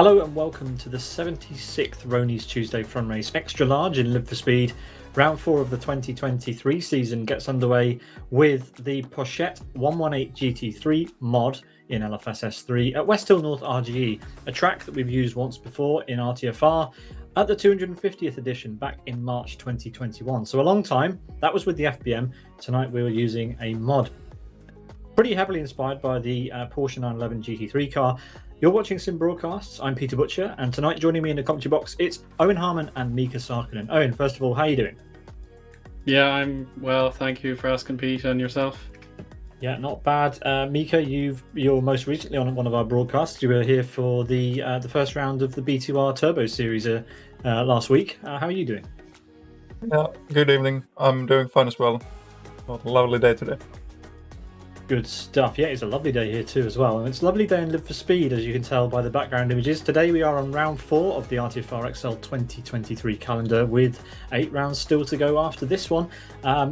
Hello and welcome to the 76th Rony's Tuesday Fun Race Extra Large in Live for Speed. Round 4 of the 2023 season gets underway with the Pochete 118 GT3 mod in LFS S3 at Westhill North RGE, a track that we've used once before in RTFR at the 250th edition back in March 2021. So a long time. That was with the FBM. Tonight we were using a mod. Pretty heavily inspired by the Porsche 911 GT3 car. You're watching Sim Broadcasts. I'm Peter Butcher, and tonight joining me in the commentary box, it's Eoin Harmon and Miika Sarkinen. Eoin, first of all, how are you doing? Yeah, I'm well, thank you for asking, Pete, and yourself. Yeah, not bad. Miika, you're most recently on one of our broadcasts. You were here for the first round of the B2R Turbo Series last week. How are you doing? Yeah, good evening. I'm doing fine as well. What a lovely day today. Good stuff. Yeah, it's a lovely day here too as well. And it's a lovely day in Live for Speed, as you can tell by the background images. Today we are on round 4 of the RTFR XL 2023 calendar with 8 rounds still to go after this one.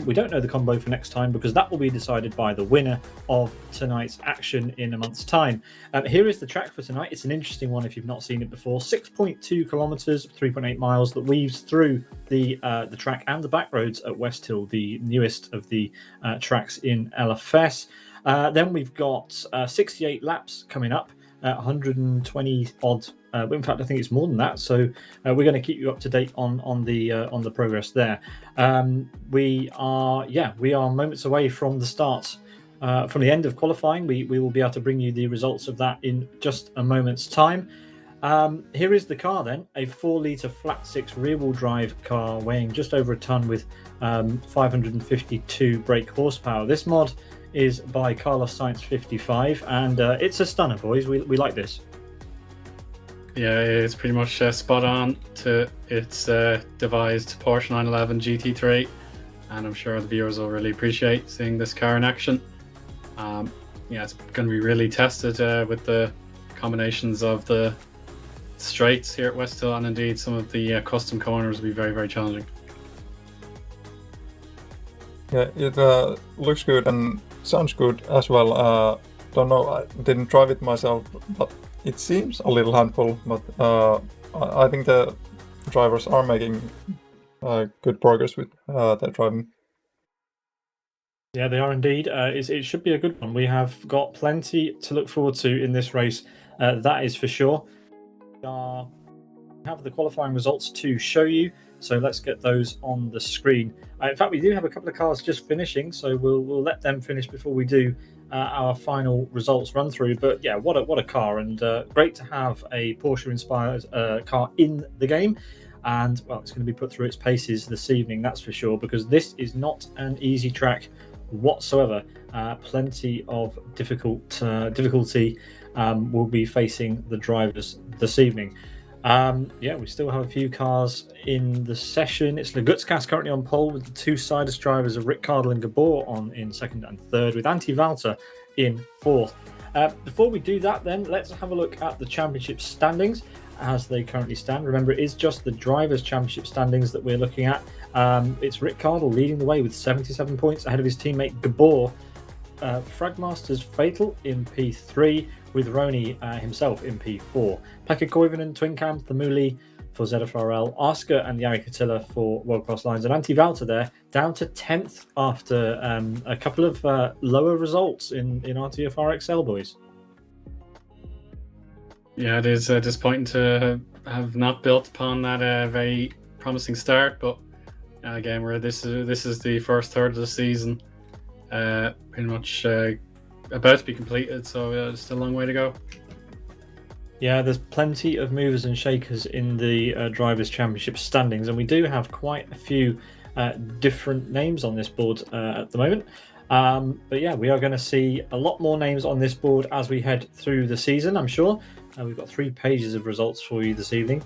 We don't know the combo for next time because that will be decided by the winner of tonight's action in a month's time. Here is the track for tonight. It's an interesting one if you've not seen it before. 6.2 kilometers, 3.8 miles that weaves through the track and the back roads at Westhill, the newest of the tracks in LFS. Then we've got 68 laps coming up, 120 odd. In fact, I think it's more than that. So we're going to keep you up to date on the progress there. We are moments away from the start. From the end of qualifying, we will be able to bring you the results of that in just a moment's time. Here is the car then, a 4-litre flat 6 rear-wheel drive car weighing just over a ton with 552 brake horsepower. This mod is by Carlos Sainz 55, and it's a stunner, boys. We like this. Yeah, it's pretty much spot on to its devised Porsche 911 GT3, and I'm sure the viewers will really appreciate seeing this car in action. It's going to be really tested with the combinations of the straights here at Westhill, and indeed some of the custom corners will be very, very challenging. Yeah, it looks good and sounds good as well. Don't know, I didn't drive it myself, but it seems a little handful. But I think the drivers are making good progress with their driving. Yeah, they are indeed. It should be a good one. We have got plenty to look forward to in this race. That is for sure. We have the qualifying results to show you, so let's get those on the screen. In fact, we do have a couple of cars just finishing, so we'll let them finish before we do our final results run through. But yeah, what a car, and great to have a Porsche inspired car in the game. And well, it's going to be put through its paces this evening, that's for sure, because this is not an easy track whatsoever. Plenty of difficulty will be facing the drivers this evening. We still have a few cars in the session. It's Lagutskas currently on pole with the two Sidus drivers of Rick Cardle and Gabor on in second and third, with Antti Valter in fourth. Before we do that, then, let's have a look at the championship standings as they currently stand. Remember, it is just the drivers' championship standings that we're looking at. It's Rick Cardle leading the way with 77 points ahead of his teammate Gabor. Fragmaster's Fatal in P3 with Rony himself in P4. Pekka Koivunen, Twinkamp, Thamuli for ZFRL, Oscar and Jari Katila for World Class Lines, and Antti Valter there down to 10th after a couple of lower results in RTFR XL, boys. Yeah, it is disappointing to have not built upon that very promising start, but again, this is the first third of the season. Pretty much about to be completed, so it's still a long way to go. Yeah, there's plenty of movers and shakers in the Drivers' Championship standings, and we do have quite a few different names on this board at the moment. But yeah, we are going to see a lot more names on this board as we head through the season, I'm sure. We've got 3 pages of results for you this evening.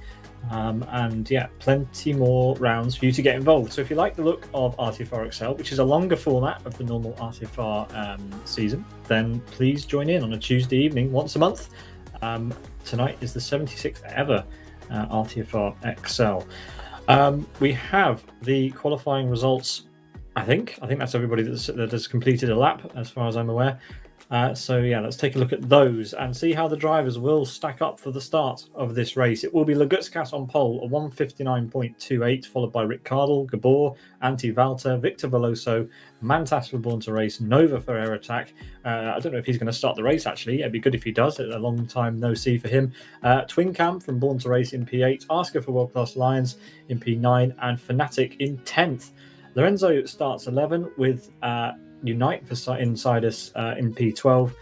And yeah, plenty more rounds for you to get involved. So if you like the look of RTFR XL, which is a longer format of the normal RTFR season, then please join in on a Tuesday evening once a month. Tonight is the 76th ever RTFR XL. We have the qualifying results. I think that's everybody that has completed a lap, as far as I'm aware. So yeah, let's take a look at those and see how the drivers will stack up for the start of this race. It will be Lagutskas on pole, a 1:59.28, followed by Rick Cardle, Gabor, Antti Valter, Victor Veloso, Mantas for Born to Race, Nova for Air Attack. I don't know if he's going to start the race, actually. It'd be good if he does. A long time no see for him. Twin Cam from Born to Race in P8, Asker for World Class Lions in P9, and Fnatic in 10th. Lorenzo starts 11 with Unite for Insiders in P12.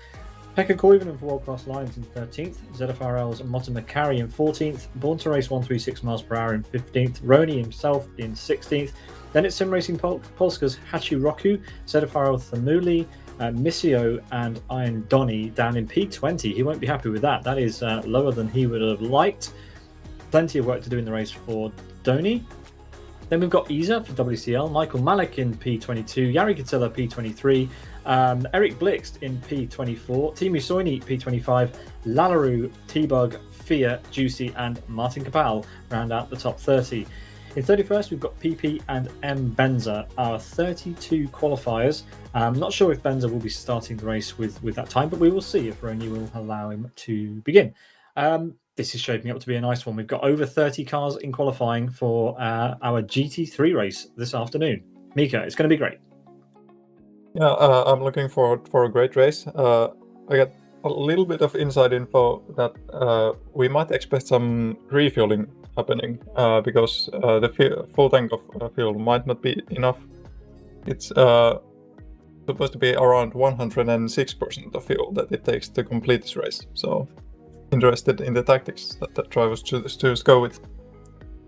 Pekka Koivunen for World Class Lions in 13th. ZFRL's Motta Macari in 14th. Born to Race 136 miles per hour in 15th. Rony himself in 16th. Then it's Sim Racing Polska's Hachi Roku, ZFRL Thamuli, Missio and Iron Donny down in P20. He won't be happy with that. That is lower than he would have liked. Plenty of work to do in the race for Donny. Then we've got Isa for WCL, Michael Malik in P22, Jari Katila P23, Eric Blixt in P24, Timu Soini P25, Lalaru, T-Bug, Fia, Juicy and Martin Kapal round out the top 30. In 31st, we've got PP and M. Benza, our 32 qualifiers. I'm not sure if Benza will be starting the race with that time, but we will see if Rony will allow him to begin. This is shaping up to be a nice one. We've got over 30 cars in qualifying for our GT3 race this afternoon. Miika, it's going to be great. Yeah, I'm looking forward for a great race. I got a little bit of inside info that we might expect some refueling happening because the full tank of fuel might not be enough. It's supposed to be around 106% of fuel that it takes to complete this race. So interested in the tactics that the drivers choose to go with.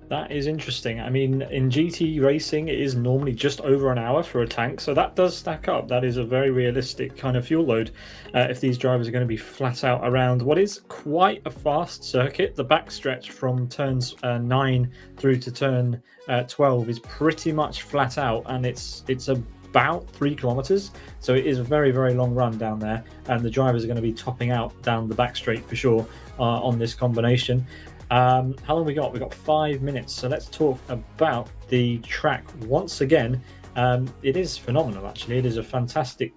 That is interesting. I mean, in GT racing, it is normally just over an hour for a tank, so that does stack up. That is a very realistic kind of fuel load if these drivers are going to be flat out around what is quite a fast circuit. The backstretch from turns 9 through to turn 12 is pretty much flat out, and it's about 3 kilometers, so it is a very, very long run down there, and the drivers are going to be topping out down the back straight for sure on this combination. How long have we got? We've got 5 minutes, so let's talk about the track once again. It is phenomenal, actually. It is a fantastic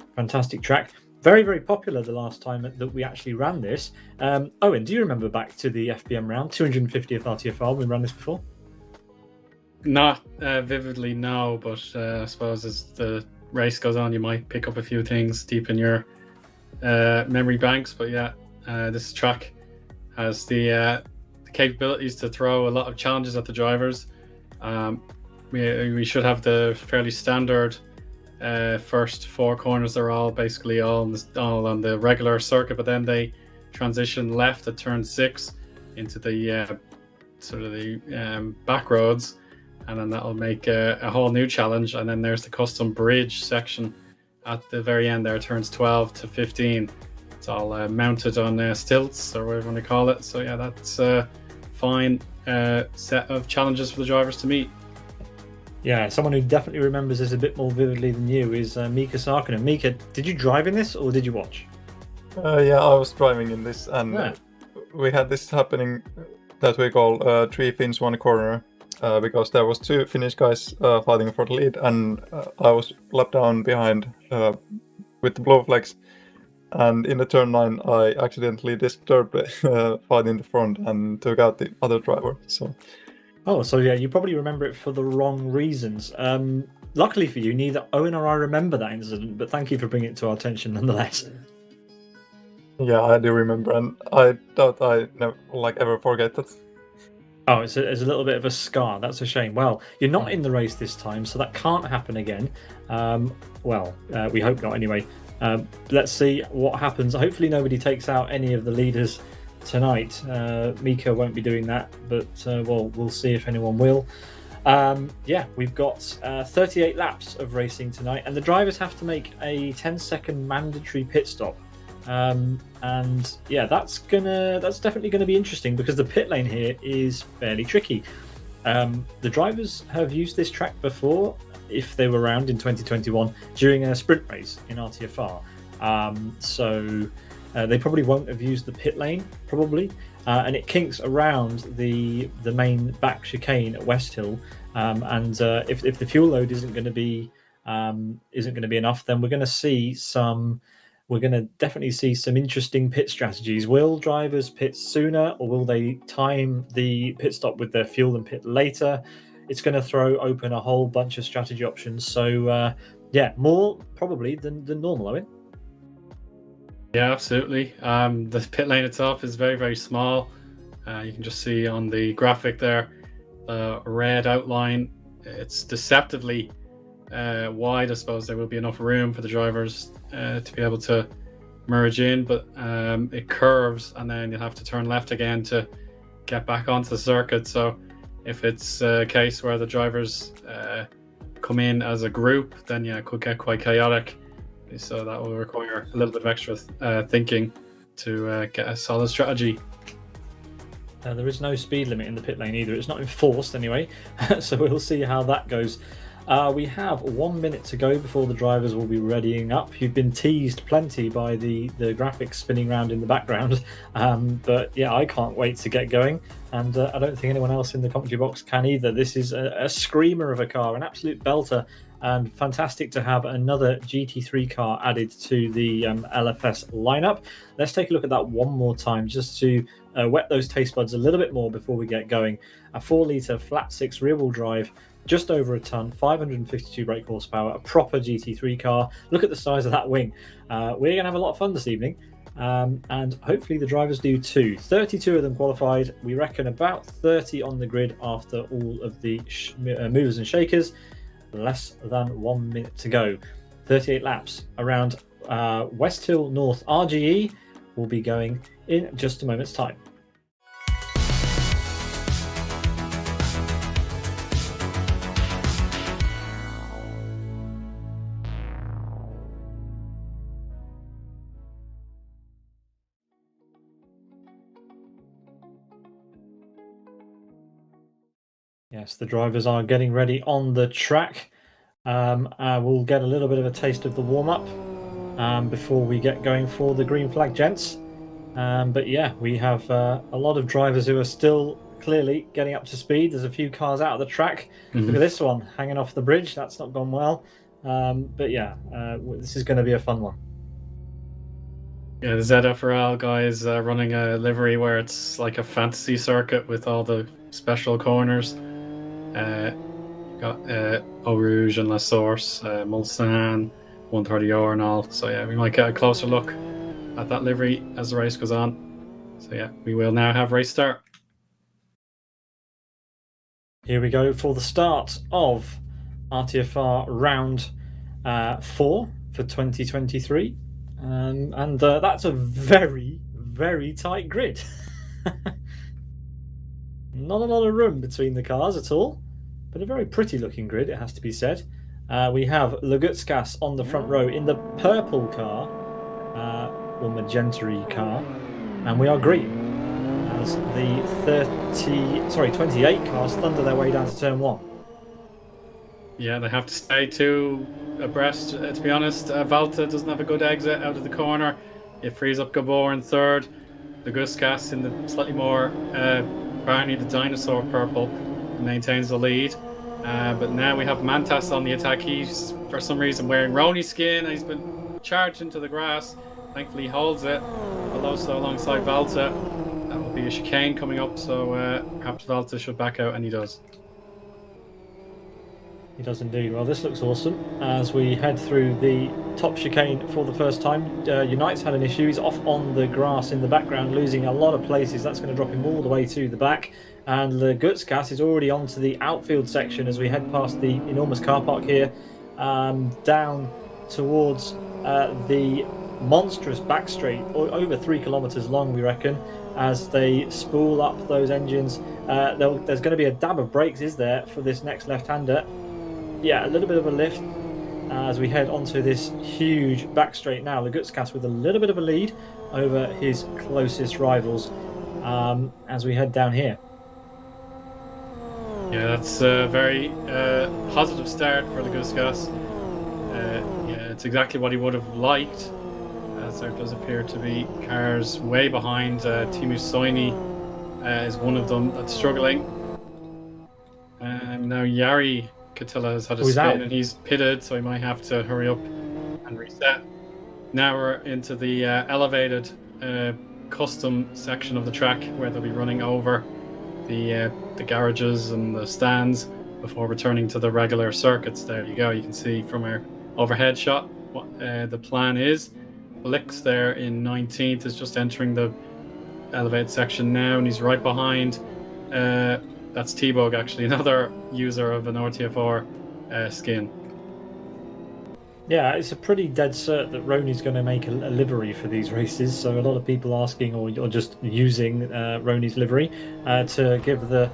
track. Very, very popular the last time that we actually ran this. Owen, do you remember back to the FBM round, 250th RTFR, we ran this before? Not vividly, no, but I suppose as the race goes on, you might pick up a few things deep in your memory banks. But yeah, this track has the capabilities to throw a lot of challenges at the drivers. We should have the fairly standard first 4 corners. They're all basically all on the regular circuit, but then they transition left at turn 6 into the sort of the back roads. And then that'll make a whole new challenge. And then there's the custom bridge section at the very end there, turns 12 to 15. It's all mounted on stilts or whatever you want to call it. So yeah, that's a fine set of challenges for the drivers to meet. Yeah, someone who definitely remembers this a bit more vividly than you is Miika Sarkinen. Miika, did you drive in this or did you watch? Yeah, I was driving in this, and we had this happening that we call 3 Finns 1 corner. Because there was 2 Finnish guys fighting for the lead, and I was lapped down behind with the blow flags. And in the turn 9, I accidentally disturbed the fight in the front and took out the other driver. So yeah, you probably remember it for the wrong reasons. Luckily for you, neither Owen or I remember that incident, but thank you for bringing it to our attention nonetheless. Yeah, I do remember, and I doubt I never ever forget that. Oh, it's a little bit of a scar. That's a shame. Well, you're not in the race this time, so that can't happen again. We hope not anyway. Let's see what happens. Hopefully nobody takes out any of the leaders tonight. Miika won't be doing that, but we'll see if anyone will. We've got 38 laps of racing tonight, and the drivers have to make a 10-second mandatory pit stop. That's definitely going to be interesting because the pit lane here is fairly tricky. The drivers have used this track before, if they were around in 2021 during a sprint race in RTFR. They probably won't have used the pit lane, and it kinks around the main back chicane at Westhill. If the fuel load isn't going to be enough, then we're going to see some we're going to definitely see some interesting pit strategies. Will drivers pit sooner, or will they time the pit stop with their fuel and pit later? It's going to throw open a whole bunch of strategy options. So, yeah, more probably than normal, Owen. Yeah, absolutely. The pit lane itself is very, very small. You can just see on the graphic there, the red outline. It's deceptively wide. I suppose there will be enough room for the drivers to be able to merge in, but it curves, and then you'll have to turn left again to get back onto the circuit. So if it's a case where the drivers come in as a group, then yeah, it could get quite chaotic. So that will require a little bit of extra thinking to get a solid strategy. There is no speed limit in the pit lane either. It's not enforced anyway, so we'll see how that goes. We have 1 minute to go before the drivers will be readying up. You've been teased plenty by the graphics spinning around in the background, but yeah, I can't wait to get going, and I don't think anyone else in the commentary box can either. This is a screamer of a car, an absolute belter, and fantastic to have another GT3 car added to the LFS lineup. Let's take a look at that one more time just to wet those taste buds a little bit more before we get going. A 4-litre flat 6 rear-wheel drive, just over a ton, 552 brake horsepower, a proper GT3 car. Look at the size of that wing. We're going to have a lot of fun this evening, and hopefully the drivers do too. 32 of them qualified. We reckon about 30 on the grid after all of the movers and shakers. Less than 1 minute to go. 38 laps around Westhill North RGE will be going in just a moment's time. Yes, the drivers are getting ready on the track. We'll get a little bit of a taste of the warm-up before we get going for the green flag gents. But yeah, we have a lot of drivers who are still clearly getting up to speed. There's a few cars out of the track. Look at this one hanging off the bridge. That's not gone well. But yeah, this is going to be a fun one. Yeah, the ZFRL guys running a livery where it's like a fantasy circuit with all the special corners. Got Eau Rouge and La Source, Mulsanne, 130R and all. So yeah, we might get a closer look at that livery as the race goes on. So yeah, we will now have race start. Here we go for the start of RTFR round 4 for 2023. And that's a very, very tight grid. Not a lot of room between the cars at all, but a very pretty looking grid, it has to be said. We have Legutskas on the front row in the purple car, or magenta-y car, and we are green as the 28 cars thunder their way down to turn 1. Yeah, they have to stay two abreast, to be honest. Valta doesn't have a good exit out of the corner. It frees up Gabor in third. Legutskas in the slightly more Barney the dinosaur purple maintains the lead. But now we have Mantas on the attack. He's for some reason wearing Rony skin. He's been charged into the grass. Thankfully he holds it. Alonso alongside Valta. That will be a chicane coming up, so perhaps Valta should back out, and he does. He does indeed. Well, this looks awesome as we head through the top chicane for the first time. Unite's had an issue. He's off on the grass in the background, losing a lot of places. That's going to drop him all the way to the back. And Legutskas is already onto the outfield section as we head past the enormous car park here, down towards the monstrous back straight, over 3 kilometers long, we reckon, as they spool up those engines. There's going to be a dab of brakes, is there, for this next left-hander? Yeah, a little bit of a lift as we head onto this huge back straight now. Legutskas with a little bit of a lead over his closest rivals as we head down here. Yeah, that's a very positive start for Legutskas. Yeah, it's exactly what he would have liked, as there does appear to be cars way behind. Timu Soini is one of them that's struggling. Now Jari Katila has had a spin and he's pitted, so he might have to hurry up and reset. Now we're into the elevated custom section of the track where they'll be running over the garages and the stands before returning to the regular circuits. There you go. You can see from our overhead shot what the plan is. Blix there in 19th is just entering the elevated section now, and he's right behind. That's T-Bug, actually, another user of an RTFR skin. Yeah, it's a pretty dead cert that Rony's going to make a livery for these races. So a lot of people asking or just using Rony's livery to give the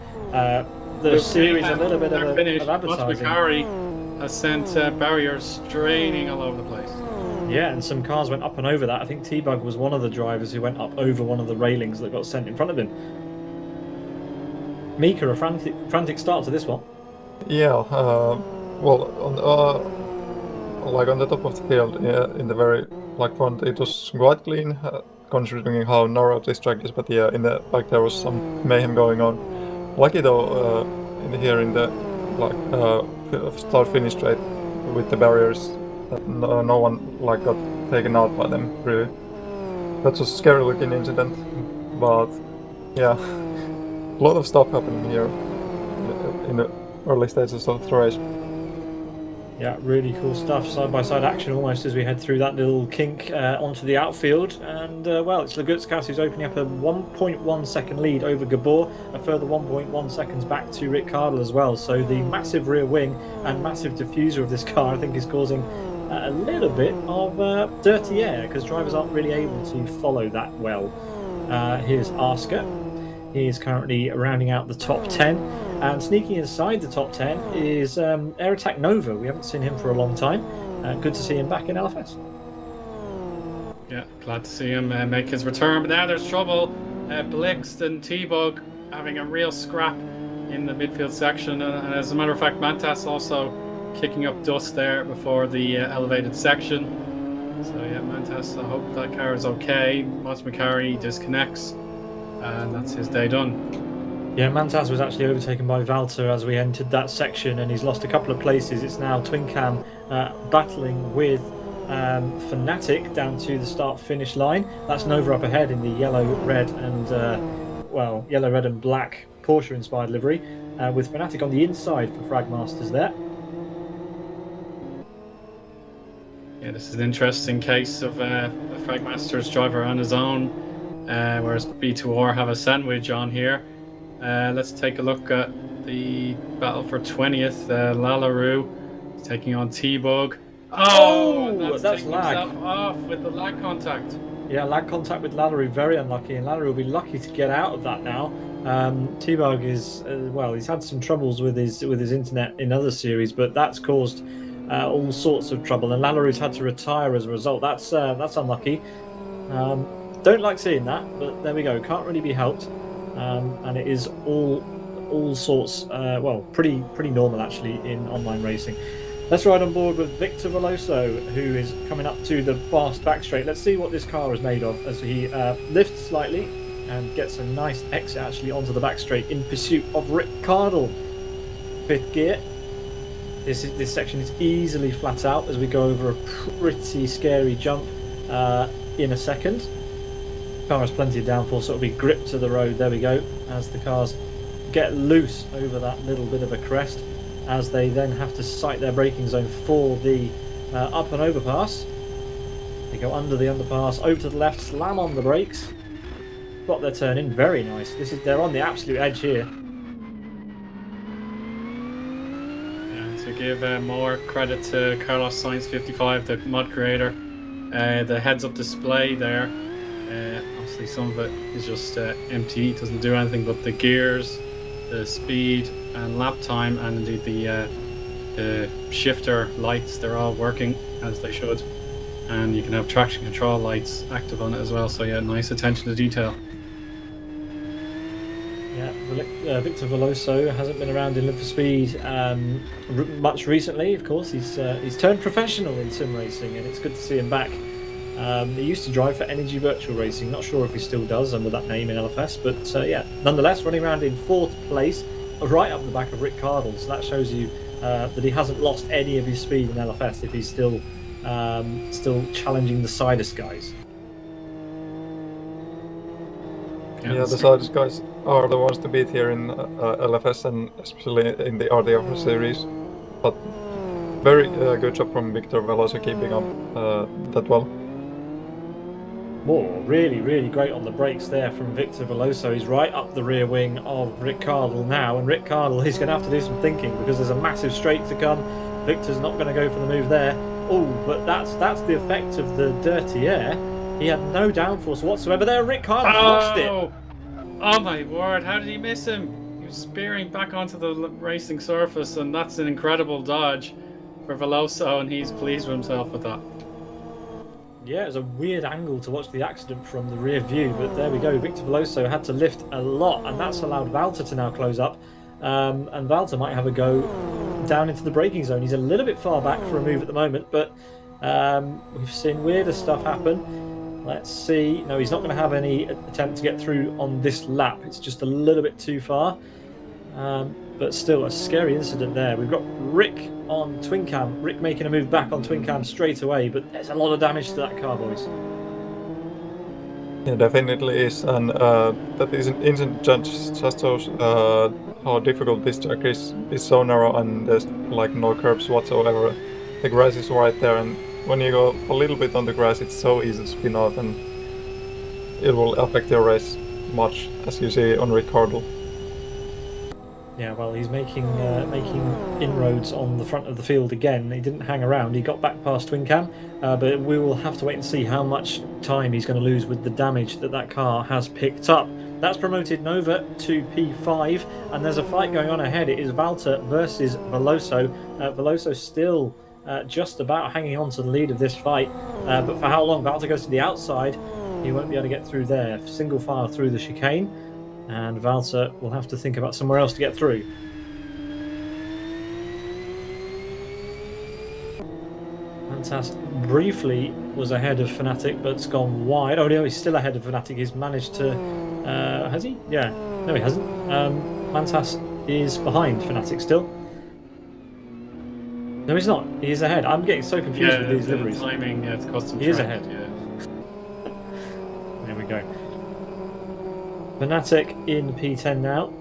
series a little bit of advertising. McElroy has sent barriers straining all over the place. Yeah, and some cars went up and over that. I think T-Bug was one of the drivers who went up over one of the railings that got sent in front of him. Miika, a frantic start to this one. Yeah, well, on the top of the field, yeah, in the very front, it was quite clean, considering how narrow this track is. But yeah, in the back there was some mayhem going on. Lucky though, here in the start-finish straight with the barriers, that no one got taken out by them. Really, that was a scary-looking incident. But yeah, a lot of stuff happening here in the early stages of the race. Yeah, really cool stuff. Side-by-side action almost as we head through that little kink onto the outfield. And, well, it's Lagutskas who's opening up a 1.1 second lead over Gabor, a further 1.1 seconds back to Rick Cardle as well. So the massive rear wing and massive diffuser of this car, I think, is causing a little bit of dirty air because drivers aren't really able to follow that well. Here's Asker. He is currently rounding out the top 10. And sneaking inside the top 10 is Air Attack Nova. We haven't seen him for a long time. Good to see him back in LFS. Yeah, glad to see him make his return. But now there's trouble. Blix and T-Bug having a real scrap in the midfield section. And as a matter of fact, Mantas also kicking up dust there before the elevated section. So yeah, Mantas, I hope that car is okay. Watch McCarry disconnects. And that's his day done. Yeah, Mantas was actually overtaken by Valter as we entered that section, and he's lost a couple of places. It's now Twin Cam battling with Fnatic down to the start-finish line. That's Nova up ahead in the yellow, red, and yellow, red, and black Porsche-inspired livery, with Fnatic on the inside for Fragmasters there. Yeah, this is an interesting case of a Fragmasters driver on his own, whereas B2R have a sandwich on here. Let's take a look at the battle for 20th. Lallaroo is taking on T-Bug. Oh, that's lag. Off with the lag contact. Yeah, lag contact with Lallaroo, very unlucky, and Lallaroo will be lucky to get out of that now. T-Bug is he's had some troubles with his internet in other series, but that's caused all sorts of trouble, and Lallaroo's had to retire as a result. That's unlucky. Don't like seeing that, but there we go. Can't really be helped. And it is all sorts, pretty normal actually in online racing. Let's ride on board with Victor Veloso, who is coming up to the fast back straight. Let's see what this car is made of as he lifts slightly and gets a nice exit actually onto the back straight in pursuit of Rick Cardle. Fifth gear. This section is easily flat out as we go over a pretty scary jump in a second. Car has plenty of downforce, so it'll be gripped to the road. There we go, as the cars get loose over that little bit of a crest, as they then have to sight their braking zone for the up and overpass. They go under the underpass, over to the left, slam on the brakes, got their turn in. Very nice. They're on the absolute edge here. Yeah, to give more credit to Carlos Sainz 55, the mod creator, the heads-up display there. Obviously some of it is just empty, it doesn't do anything, but the gears, the speed and lap time, and indeed the shifter lights, they're all working as they should, and you can have traction control lights active on it as well. So yeah, nice attention to detail. Yeah, Victor Veloso hasn't been around in Live for Speed much recently. Of course, he's turned professional in sim racing, and it's good to see him back. He used to drive for Energy Virtual Racing. Not sure if he still does under that name in LFS, but yeah, nonetheless, running around in 4th place, right up the back of Rick Cardle. So that shows you that he hasn't lost any of his speed in LFS if he's still still challenging the Sidus guys. Yeah, the Sidus guys are the ones to beat here in LFS and especially in the RDR series. But very good job from Victor Veloso keeping up that well. More really, really great on the brakes there from Victor Veloso. He's right up the rear wing of Rick Cardle now, and Rick Cardle is going to have to do some thinking because there's a massive straight to come. Victor's not going to go for the move there. Oh, but that's the effect of the dirty air. He had no downforce whatsoever there. Rick Cardle lost it. Oh my word, how did he miss him? He was spearing back onto the racing surface, and that's an incredible dodge for Veloso, and he's pleased with himself with that. Yeah, it was a weird angle to watch the accident from the rear view, but there we go. Victor Veloso had to lift a lot, and that's allowed Valter to now close up. And Valter might have a go down into the braking zone. He's a little bit far back for a move at the moment, but we've seen weirder stuff happen. Let's see. No, he's not going to have any attempt to get through on this lap. It's just a little bit too far. But still, a scary incident there. We've got Rick on twin cam. Rick making a move back on twin cam straight away, but there's a lot of damage to that car, boys. Yeah, definitely is, and that isn't just shows how difficult this track is. It's so narrow, and there's like no curbs whatsoever. The grass is right there, and when you go a little bit on the grass, it's so easy to spin out, and it will affect your race much, as you see on Rick Cardle. Yeah, well, he's making inroads on the front of the field again. He didn't hang around. He got back past twin cam, but we will have to wait and see how much time he's going to lose with the damage that car has picked up. That's promoted Nova to P5, and there's a fight going on ahead. It is Valter versus Veloso. Veloso still just about hanging on to the lead of this fight, but for how long? Valter goes to the outside. He won't be able to get through there. Single file through the chicane. And Valter will have to think about somewhere else to get through. Fantastic. Briefly was ahead of Fnatic, but it's gone wide. Oh no, he's still ahead of Fnatic. He's managed to... has he? Yeah. No, he hasn't. Mantas is behind Fnatic still. No, he's not. He is ahead. I'm getting so confused with these liveries. Timing, it's custom. He is ahead. Yeah. There we go. Fnatic in P10 now.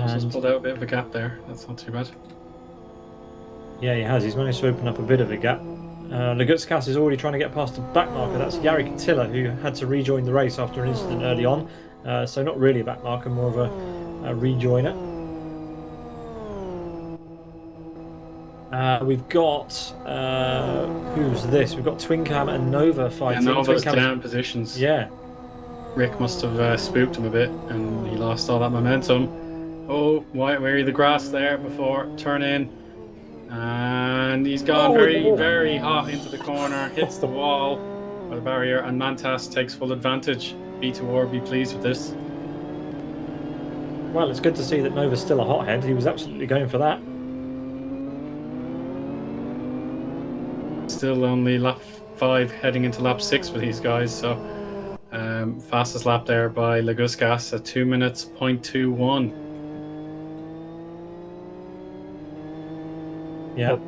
Just pulled out a bit of a gap there. That's not too bad. Yeah, he has. He's managed to open up a bit of a gap. Lagutskas is already trying to get past the back marker. That's Yari Katilla, who had to rejoin the race after an incident early on. So not really a back marker, more of a rejoiner. We've got who's this? We've got Twin Cam and Nova fighting. Yeah, Nova's down positions. Yeah. Rick must have spooked him a bit, and he lost all that momentum. Oh, wary of the grass there before turn in, and he's gone very hot into the corner, hits the wall by the barrier, and Mantas takes full advantage. B2R be pleased with this. Well, it's good to see that Nova's still a hothead. He was absolutely going for that. Still only lap 5 heading into lap 6 for these guys, so fastest lap there by Lagutskas at 2 minutes 0.21. Yeah.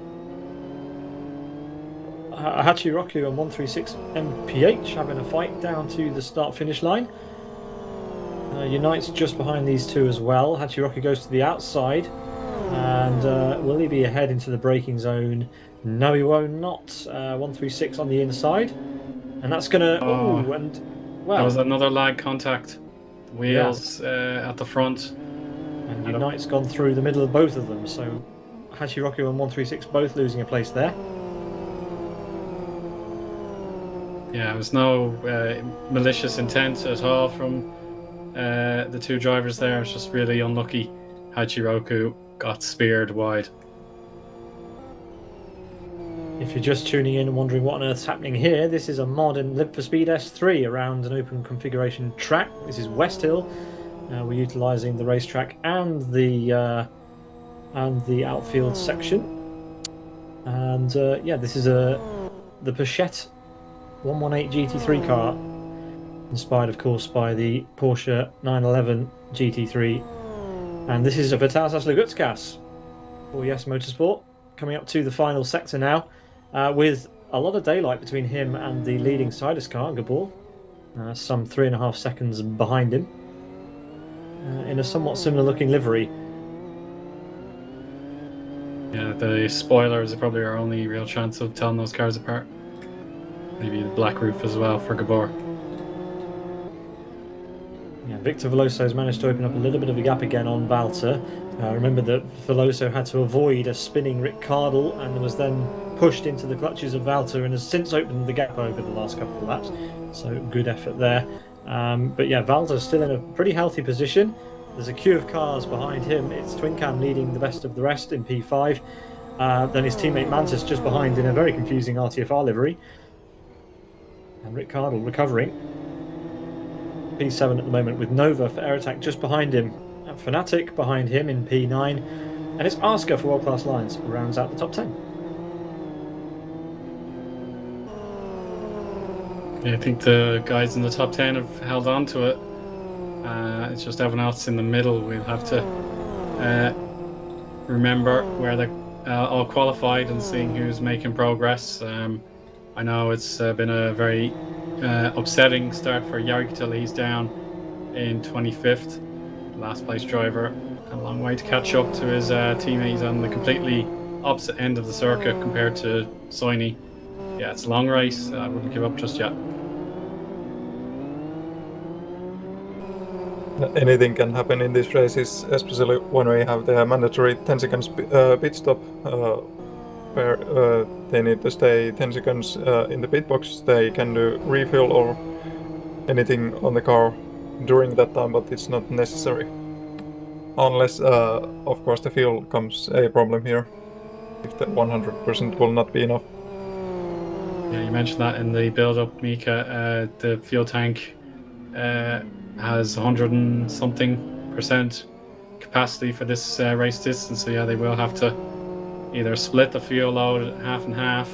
Hachiroku and 136 MPH having a fight down to the start-finish line. Unite's just behind these two as well. Hachiroku goes to the outside, and will he be ahead into the braking zone? No, he won't. Not 136 on the inside, and that's gonna. Oh, and well, that was another lag contact. Wheels at the front, and Unite's gone through the middle of both of them. So Hachiroku and 136 both losing a place there. Yeah, there was no malicious intent at all from the two drivers there. It's just really unlucky. Hachiroku got speared wide. If you're just tuning in and wondering what on earth's happening here, this is a mod in Live for Speed S3 around an open configuration track. This is Westhill. We're utilising the racetrack and the outfield section. And yeah, this is the Pochete 118 GT3 car, inspired of course by the Porsche 911 GT3. And this is a Vitasas Lagutskas for Yes Motorsport. coming up to the final sector now, with a lot of daylight between him and the leading Sidus car, Gabor, some 3.5 seconds behind him, in a somewhat similar looking livery. Yeah, the spoilers are probably our only real chance of telling those cars apart. Maybe the black roof as well for Gabor. Yeah, Victor Veloso's managed to open up a little bit of a gap again on Valter. Remember that Veloso had to avoid a spinning Rick Cardle and was then pushed into the clutches of Valter and has since opened the gap over the last couple of laps. So good effort there. But yeah, Valter's still in a pretty healthy position. There's a queue of cars behind him. It's Twin Cam leading the best of the rest in P5. Then his teammate Mantis just behind in a very confusing RTFR livery. And Rick Cardle recovering. P7 at the moment with Nova for Air Attack just behind him. And Fnatic behind him in P9. And it's Asker for World Class Lines who rounds out the top 10. Yeah, I think the guys in the top 10 have held on to it. It's just everyone else in the middle. We'll have to remember where they're all qualified and seeing who's making progress. I know it's been a very upsetting start for Yargtil. He's down in 25th, last place driver. A long way to catch up to his teammates on the completely opposite end of the circuit compared to Soini. Yeah, it's a long race. I wouldn't give up just yet. Anything can happen in these races, especially when we have the mandatory 10 seconds pit stop, where they need to stay 10 seconds in the pit box. They can do refuel or anything on the car during that time, but it's not necessary. Unless, of course, the fuel comes a problem here. If the 100% will not be enough. Yeah, you mentioned that in the build-up, Miika. The fuel tank has 100 and something % capacity for this race distance, so yeah, they will have to either split the fuel load half and half,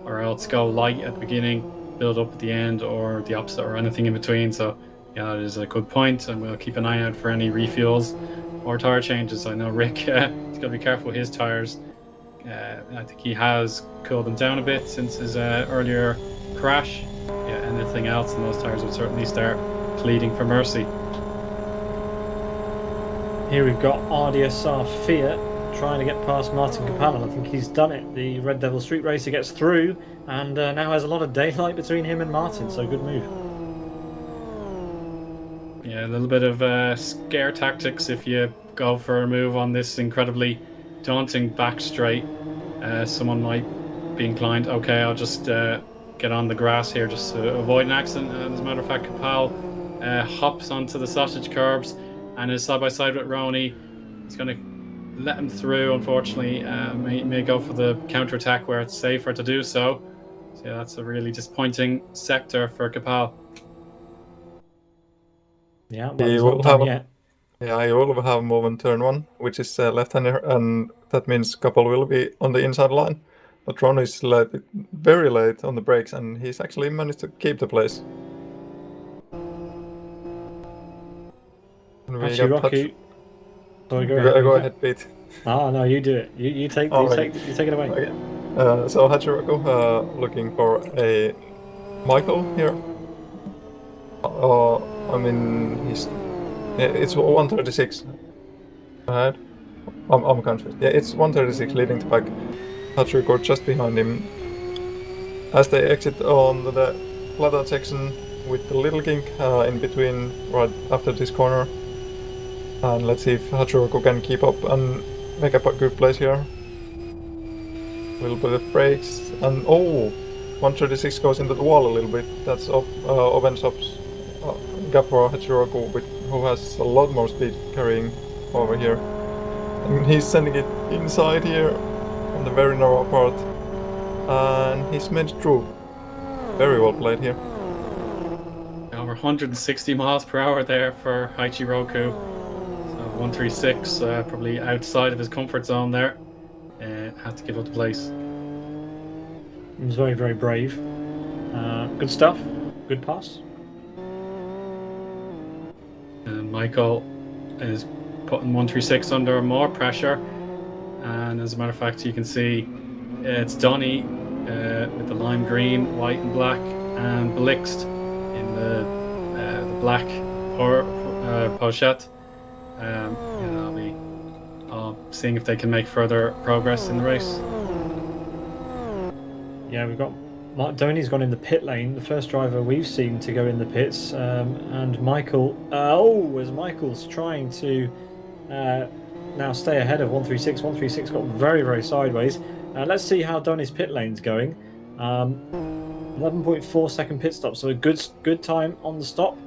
or else go light at the beginning, build up at the end, or the opposite, or anything in between. So yeah, that is a good point, and we'll keep an eye out for any refuels or tire changes. I know Rick, he's got to be careful with his tires. I think he has cooled them down a bit since his earlier crash. Yeah, anything else, and those tires would certainly start pleading for mercy. Here we've got RDSR Fiat trying to get past Martin Kaplan. I think he's done it. The Red Devil Street Racer gets through and now has a lot of daylight between him and Martin, so good move. Yeah, a little bit of scare tactics if you go for a move on this incredibly daunting back straight. Someone might be inclined, okay, I'll just get on the grass here just to avoid an accident. And as a matter of fact, Kapal hops onto the sausage curbs and is side by side with Rony. He's going to let him through, unfortunately. May go for the counter attack where it's safer to do so. So yeah, that's a really disappointing sector for Kapal. Yeah, well, he's not done yet. Yeah, he will have move on turn 1, which is left-hander, and that means Couple will be on the inside line. But Ron is very late on the brakes, and he's actually managed to keep the place. Rocky. Sorry, go ahead, Pete. Ah, no, you do it. You take it away. Okay. So Hachiroku looking for a Michael here. I mean, it's 136 ahead. I'm confused. Yeah, it's 136 leading the pack. Hachiroku just behind him. As they exit on the flat section with the little kink in between right after this corner. And let's see if Hachiroku can keep up and make a good place here. A little bit of brakes, and 136 goes into the wall a little bit. That's opens up gap for Hachiroku, who has a lot more speed carrying over here. And he's sending it inside here on the very narrow part. And he's made it through. Very well played here. Over 160 miles per hour there for Hachiroku. 136, probably outside of his comfort zone there. Had to give up the place. He was very, very brave. Good stuff. Good pass. And Michael is putting 136 under more pressure. And as a matter of fact, you can see it's Donny with the lime green, white and black, and Blixt in the black Pochete. I'll be seeing if they can make further progress in the race. Yeah, we've got Mark Doney's gone in the pit lane, the first driver we've seen to go in the pits, and Michael. As Michael's trying to now stay ahead of 136. 136 got very, very sideways. Let's see how Donny's pit lane's going. 11.4 second pit stop, so a good time on the stop,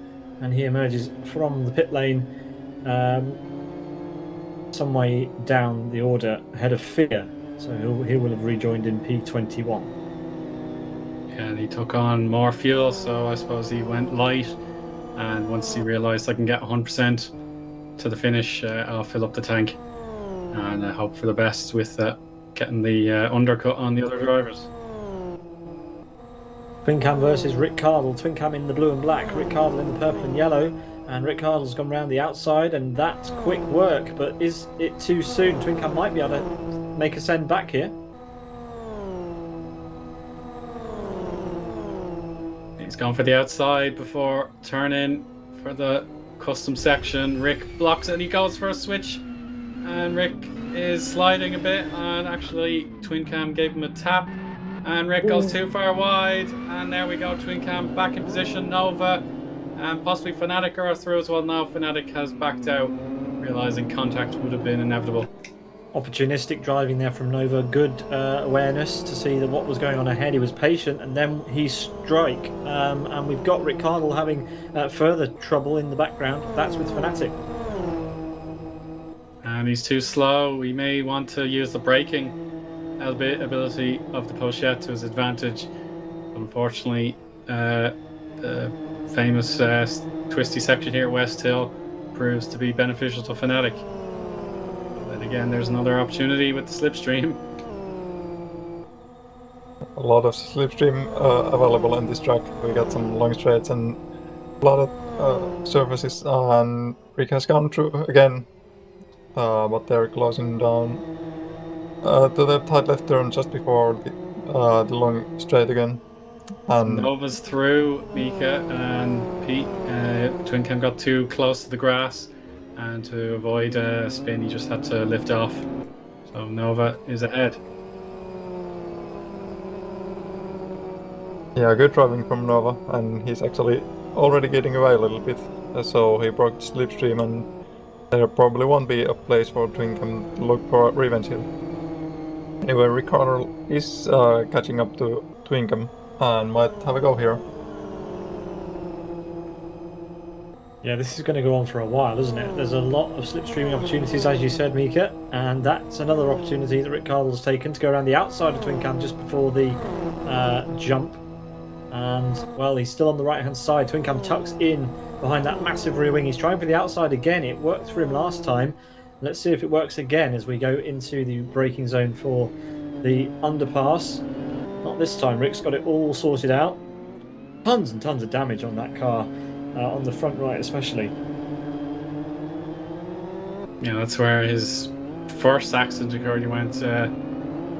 and he emerges from the pit lane some way down the order ahead of Fear, so he will have rejoined in P21. Yeah, and he took on more fuel, so I suppose he went light, and once he realised I can get 100% to the finish, I'll fill up the tank and hope for the best with getting the undercut on the other drivers. Twin Cam versus Rick Cardle. Twin Cam in the blue and black, Rick Cardle in the purple and yellow, and Rick Cardle's gone round the outside, and that's quick work, but is it too soon? Twin Cam might be able to make a send back here. He's gone for the outside before turning for the custom section. Rick blocks it and he goes for a switch, and Rick is sliding a bit, and actually Twin Cam gave him a tap, and Rick goes too far wide, and there we go. Twin Cam back in position. Nova and possibly Fnatic are through as well now. Fnatic has backed out, realising contact would have been inevitable. Opportunistic driving there from Nova. Good awareness to see that what was going on ahead. He was patient, and then he strike. And we've got Rick Cardle having further trouble in the background. That's with Fnatic. And he's too slow. We may want to use the braking ability of the Pochete to his advantage. Unfortunately, the famous twisty section here at Westhill proves to be beneficial to Fnatic. But again, there's another opportunity with the slipstream. A lot of slipstream available on this track. We got some long straights and a lot of surfaces, and Rick has gone through again, but they're closing down to the tight left turn just before the long straight again. And Nova's through. Miika and Pete. Twin Cam got too close to the grass, and to avoid a spin, he just had to lift off. So Nova is ahead. yeah, good driving from Nova, and he's actually already getting away a little bit. So he broke the slipstream, and there probably won't be a place for Twin Cam to look for revenge here. Anyway, Ricardo is catching up to Twin Cam and might have a go here. Yeah, this is going to go on for a while, isn't it? There's a lot of slipstreaming opportunities, as you said, Miika, and that's another opportunity that Rick Cardle's taken to go around the outside of Twin Cam just before the jump. And, well, he's still on the right-hand side. Twin Cam tucks in behind that massive rear wing. He's trying for the outside again. It worked for him last time. Let's see if it works again as we go into the braking zone for the underpass. Not this time. Rick's got it all sorted out. Tons and tons of damage on that car, on the front right especially. Yeah, that's where his first accident occurred. He went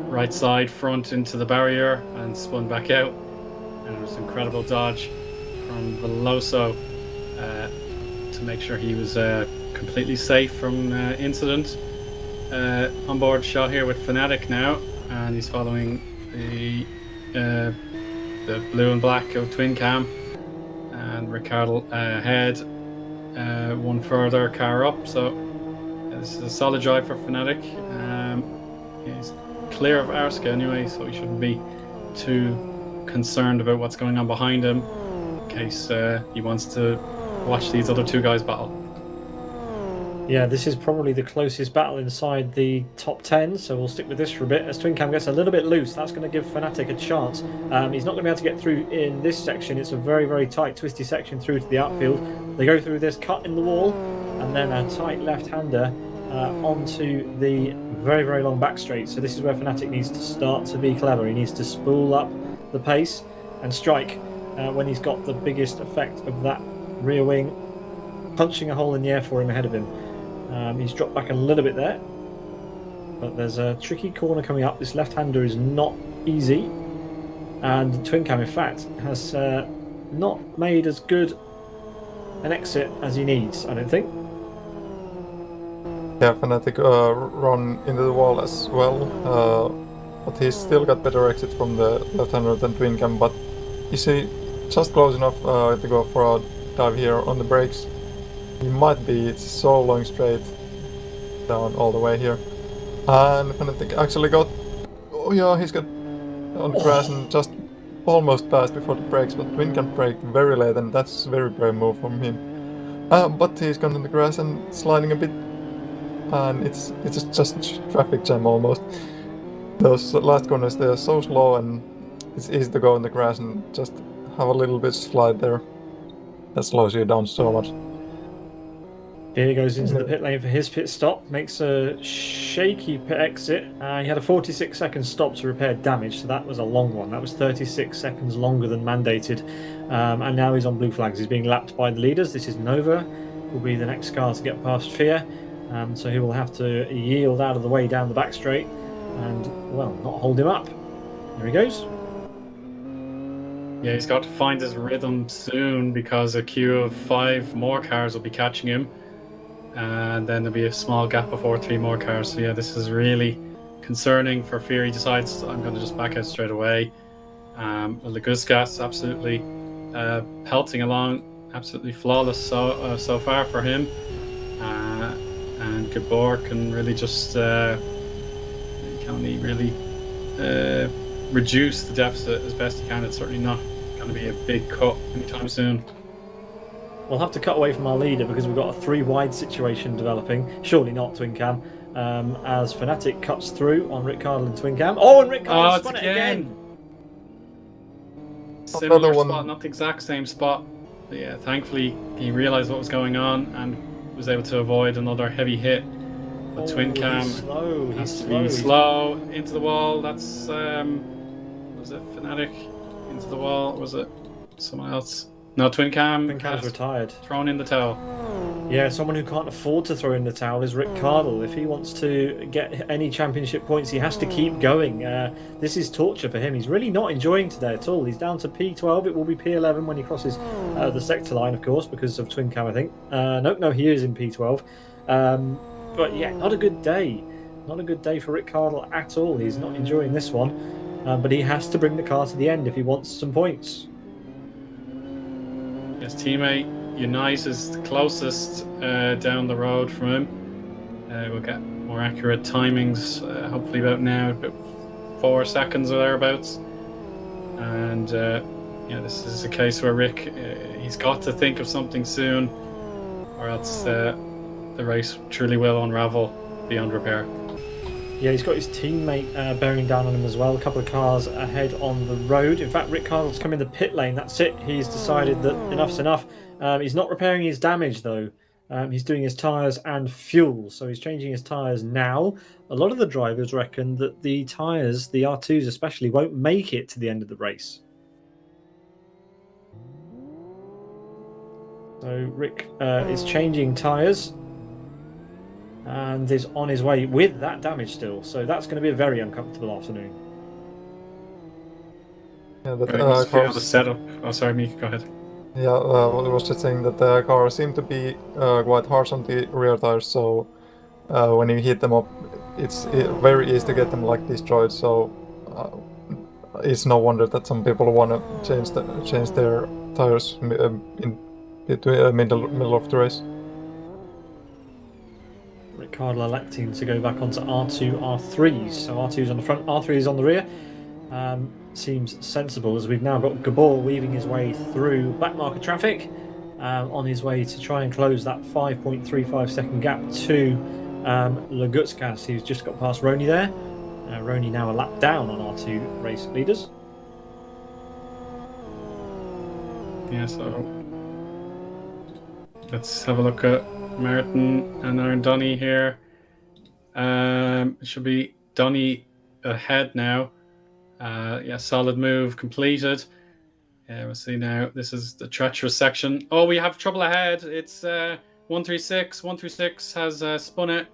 right side front into the barrier and spun back out. And it was incredible dodge from Veloso to make sure he was completely safe from incident. Onboard shot here with Fnatic now, and he's following the blue and black of Twin Cam, and Ricardo ahead, one further car up. So this is a solid drive for Fnatic. He's clear of Arska anyway, so he shouldn't be too concerned about what's going on behind him in case he wants to watch these other two guys battle. Yeah, this is probably the closest battle inside the top 10, so we'll stick with this for a bit. As Twin Cam gets a little bit loose, that's going to give Fnatic a chance. He's not going to be able to get through in this section. It's a very, very tight, twisty section through to the outfield. They go through this cut in the wall, and then a tight left-hander onto the very, very long back straight. So this is where Fnatic needs to start to be clever. He needs to spool up the pace and strike when he's got the biggest effect of that rear wing punching a hole in the air for him ahead of him. He's dropped back a little bit there. but there's a tricky corner coming up. This left-hander is not easy, and Twin Cam, in fact, has not made as good an exit as he needs, I don't think. Yeah, Fnatic run into the wall as well, but he's still got better exit from the left-hander than Twin Cam, but is he just close enough to go for a dive here on the brakes? He might be. It's so long straight down all the way here. And Fnatic actually got... Oh yeah, he's got on the grass and just almost passed before the brakes, but Twin Cam braked very late, and that's a very brave move from him. But he's gone on the grass and sliding a bit, and it's just traffic jam almost. Those last corners, they are so slow, and it's easy to go in the grass and just have a little bit slide there. That slows you down so much. Here he goes into the pit lane for his pit stop, makes a shaky pit exit. He had a 46-second stop to repair damage, so that was a long one. That was 36 seconds longer than mandated. And now he's on blue flags. He's being lapped by the leaders. This is Nova, will be the next car to get past Fear. So he will have to yield out of the way down the back straight and, well, not hold him up. There he goes. Yeah, he's got to find his rhythm soon because a queue of 5 more cars will be catching him. And then there'll be a small gap before 3 more cars. So yeah, this is really concerning for Fear. He decides, I'm going to just back out straight away. Laguskas absolutely pelting along, absolutely flawless so far for him. And Gabor can really just can only really reduce the deficit as best he can. It's certainly not going to be a big cut anytime soon. We'll have to cut away from our leader because we've got a 3-wide situation developing. Surely not Twin Cam. As Fnatic cuts through on Rick Cardle and Twin Cam. Oh, and Rick Cardle spun it again! Similar spot, not the exact same spot. But yeah, thankfully he realised what was going on and was able to avoid another heavy hit. But Twin Cam has to be slow into the wall. That's was it Fnatic into the wall? Was it someone else? No, Twin Cam's retired. Thrown in the towel. Yeah, someone who can't afford to throw in the towel is Rick Cardle. If he wants to get any championship points, he has to keep going. This is torture for him. He's really not enjoying today at all. He's down to P12. It will be P11 when he crosses the sector line, of course, because of Twin Cam, I think. No, he is in P12. But yeah, not a good day. Not a good day for Rick Cardle at all. He's not enjoying this one. But he has to bring the car to the end if he wants some points. His teammate Unite is the closest down the road from him. We'll get more accurate timings, hopefully about now, about 4 seconds or thereabouts. And yeah, this is a case where Rick, he's got to think of something soon, or else the race truly will unravel beyond repair. Yeah, he's got his teammate bearing down on him as well. A couple of cars ahead on the road. In fact, Rick Cardle's come in the pit lane. That's it. He's decided that enough's enough. He's not repairing his damage, though. He's doing his tyres and fuel. So he's changing his tyres now. A lot of the drivers reckon that the tyres, the R2s especially, won't make it to the end of the race. So Rick is changing tyres. And is on his way with that damage still. So that's going to be a very uncomfortable afternoon. Yeah, but the setup. Oh, sorry, Miika, go ahead. Yeah, I was just saying that the car seemed to be quite harsh on the rear tires, so when you hit them up, it's very easy to get them like destroyed. So it's no wonder that some people want to change their tires in between middle of the race. Rick Cardle electing to go back onto R2, R3s. So R2's on the front, R3 is on the rear. Seems sensible as we've now got Gabor weaving his way through back marker traffic on his way to try and close that 5.35 second gap to Lagutskas, who's just got past Rony there. Rony now a lap down on R2 race leaders. Yeah, so let's have a look at Martin and Aaron Dunny here. It should be Dunny ahead now. Yeah, solid move completed. We'll see now. This is the treacherous section. Oh, we have trouble ahead. It's 136. 136 has spun it.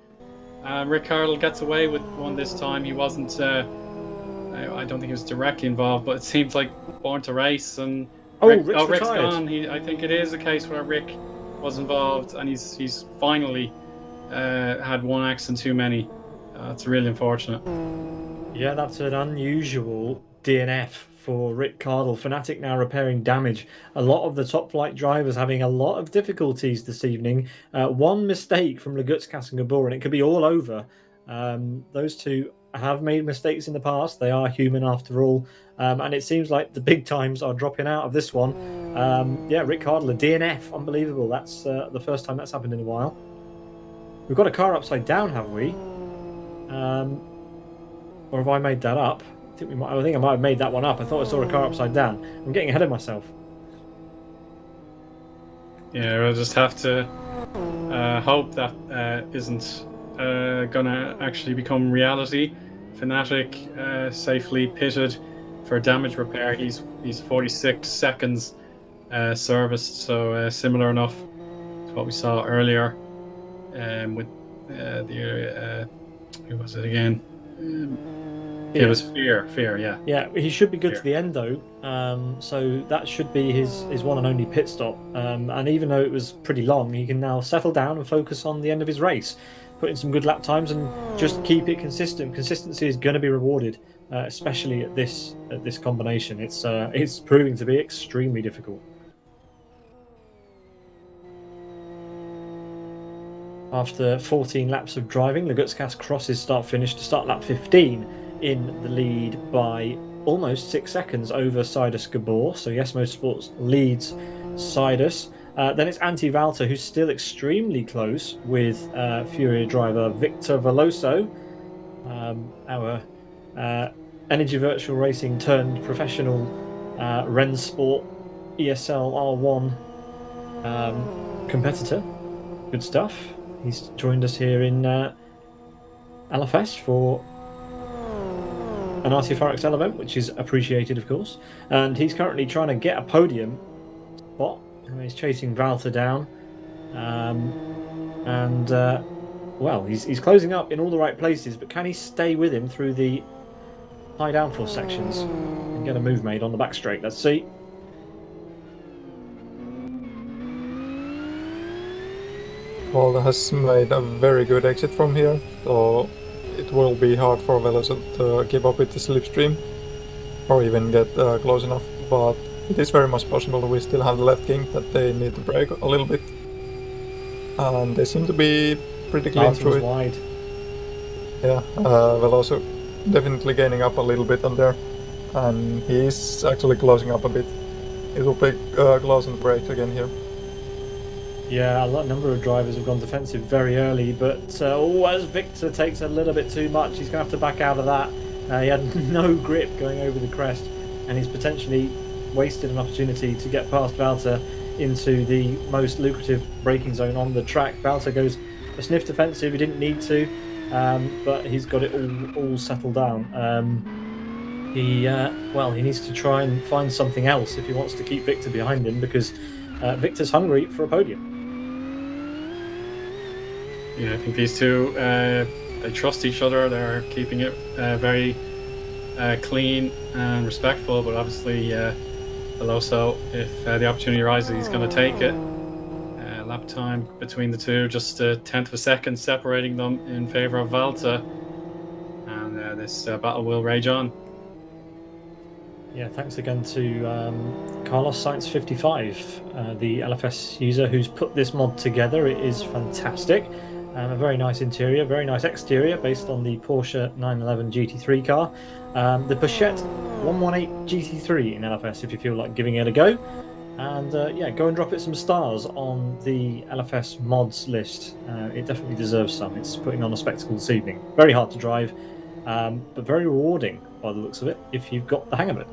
Rick Cardle gets away with one this time. He wasn't. I don't think he was directly involved, but it seems like Born to Race and Rick's Rick's retired. gone. I think it is a case where Rick was involved, and he's finally had one accident too many. It's really unfortunate. Yeah, that's an unusual DNF for Rick Cardle. Fnatic now repairing damage. A lot of the top flight drivers having a lot of difficulties this evening. One mistake from Legutskas and Gabor, and it could be all over. Those two have made mistakes in the past. They are human after all. And it seems like the big times are dropping out of this one. Yeah, Rick Cardle, a DNF. Unbelievable. That's the first time that's happened in a while. We've got a car upside down, have we? Or have I made that up? I think I might have made that one up. I thought I saw a car upside down. I'm getting ahead of myself. Yeah, we'll just have to hope that isn't gonna actually become reality. Fnatic safely pitted for damage repair. He's 46 seconds serviced, so similar enough to what we saw earlier with who was it again? It was Fear, yeah. Yeah, he should be good to the end though. So that should be his one and only pit stop. And even though it was pretty long, he can now settle down and focus on the end of his race, put in some good lap times and just keep it consistent. Consistency is going to be rewarded, especially at this combination. It's proving to be extremely difficult. After 14 laps of driving, Legutskas crosses start-finish to start lap 15 in the lead by almost 6 seconds over Sidus Gabor. So Yes Motorsports leads Sidus. Then it's Antti Valter, who's still extremely close with Furia driver Victor Veloso, our Energy Virtual Racing turned professional Rennsport ESL R1 competitor. Good stuff. He's joined us here in LFS for an RTFR event, which is appreciated, of course. And he's currently trying to get a podium spot. He's chasing Valter down. Well, he's closing up in all the right places, but can he stay with him through the high downforce sections and get a move made on the back straight? Let's see. Valter has made a very good exit from here, so it will be hard for Veloso to keep up with the slipstream or even get close enough, but it is very much possible. We still have the left king that they need to brake a little bit, and they seem to be pretty clean through it. Wide. Yeah, Veloso definitely gaining up a little bit on there, and he's actually closing up a bit. It will be close on the brakes again here. Yeah, a number of drivers have gone defensive very early, but as Victor takes a little bit too much, he's going to have to back out of that. He had no grip going over the crest, and he's potentially wasted an opportunity to get past Valter into the most lucrative braking zone on the track. Valter goes a sniff defensive, he didn't need to, but he's got it all settled down. He needs to try and find something else if he wants to keep Victor behind him, because Victor's hungry for a podium. Yeah, I think these two, they trust each other. They're keeping it very clean and respectful, but obviously Veloso, if the opportunity arises, he's going to take it. Lap time between the two, just a tenth of a second separating them in favour of Valter, and this battle will rage on. Yeah, thanks again to Carlos Science55, the LFS user who's put this mod together. It is fantastic. A very nice interior, very nice exterior based on the Porsche 911 GT3 car. The Pochete 118 GT3 in LFS if you feel like giving it a go. And go and drop it some stars on the LFS mods list. It definitely deserves some. It's putting on a spectacle this evening. Very hard to drive, but very rewarding by the looks of it if you've got the hang of it.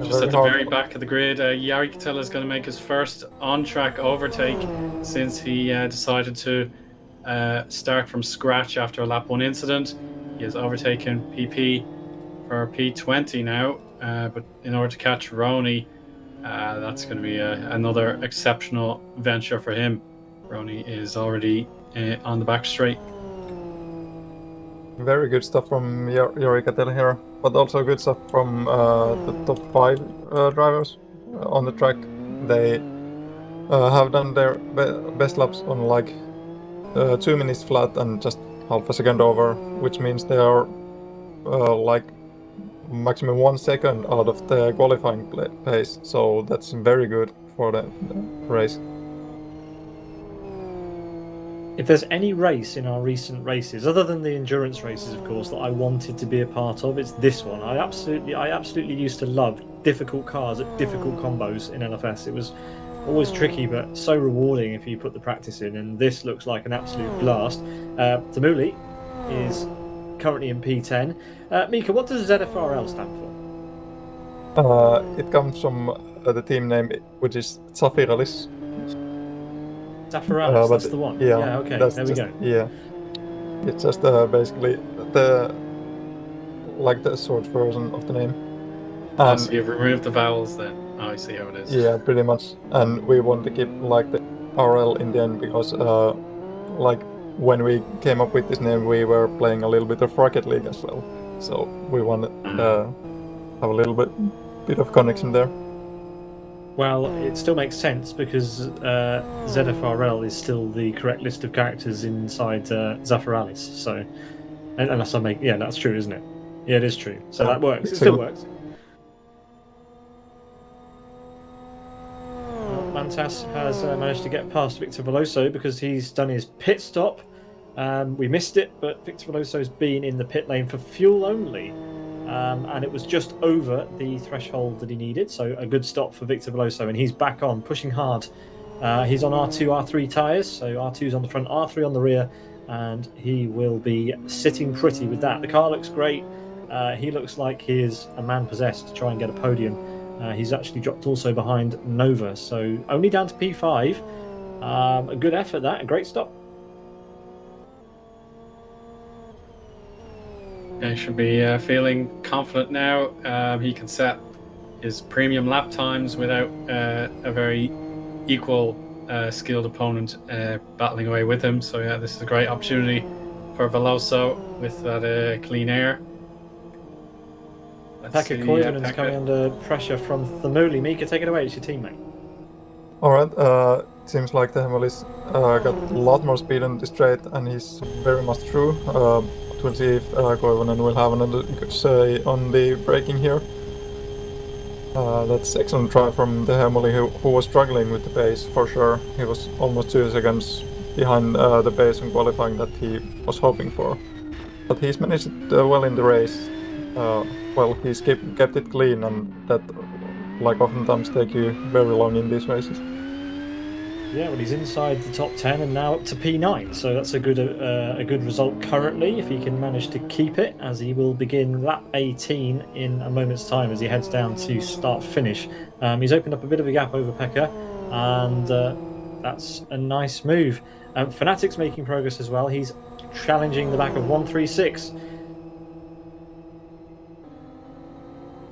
Just at the very back of the grid, Jari Katila is going to make his first on-track overtake since he decided to start from scratch after a lap 1 incident. He has overtaken PP for P20 now, but in order to catch Rony, that's going to be another exceptional venture for him. Rony is already on the back straight. Very good stuff from Jori Kattel here, but also good stuff from the top 5 drivers on the track. They have done their best laps on like 2 minutes flat and just half a second over, which means they are like maximum 1 second out of the qualifying pace. So that's very good for the race. If there's any race in our recent races, other than the endurance races, of course, that I wanted to be a part of, it's this one. I absolutely used to love difficult cars at difficult combos in LFS. It was always tricky, but so rewarding if you put the practice in. And this looks like an absolute blast. Tamuli is currently in P10. Miika, what does ZFRL stand for? It comes from the team name, which is Zafiralis. Zafiralis, that's the one. Yeah, okay, there we go. Yeah, it's just basically the short version of the name. And so you've removed the vowels then. Oh, I see how it is. Yeah, pretty much. And we want to keep like the RL in the end because like when we came up with this name, we were playing a little bit of Rocket League as well. So we want to have a little bit of connection there. Well, it still makes sense because ZFRL is still the correct list of characters inside Zafiralis. So, unless I make, yeah, that's true, isn't it? Yeah, it is true. So that works. It still works. Well, Mantas has managed to get past Victor Veloso because he's done his pit stop. We missed it, but Victor Veloso's been in the pit lane for fuel only. And it was just over the threshold that he needed, so a good stop for Victor Veloso, and he's back on, pushing hard. He's on R2, R3 tyres, so R2's on the front, R3 on the rear, and he will be sitting pretty with that. The car looks great. He looks like he is a man possessed to try and get a podium. He's actually dropped also behind Nova, so only down to P5. A good effort, that, a great stop. He should be feeling confident now. He can set his premium lap times without a very equal skilled opponent battling away with him. So yeah, this is a great opportunity for Veloso with that clean air. Pekka Koivunen's coming under pressure from Thamuli. Miika, take it away, it's your teammate. Alright, seems like the Hemilis got a lot more speed on the straight and he's very much through. We'll see if Koivunen will have another good say on the braking here. That's excellent try from the Hemoli who was struggling with the pace for sure. He was almost 2 seconds behind the pace in qualifying that he was hoping for. But he's managed it well in the race. Well, he's kept it clean, and that like oftentimes take you very long in these races. Yeah, well, he's inside the top 10 and now up to P9, so that's a good result currently if he can manage to keep it, as he will begin lap 18 in a moment's time as he heads down to start-finish. He's opened up a bit of a gap over Pekka, and that's a nice move. Fnatic's making progress as well. He's challenging the back of 136.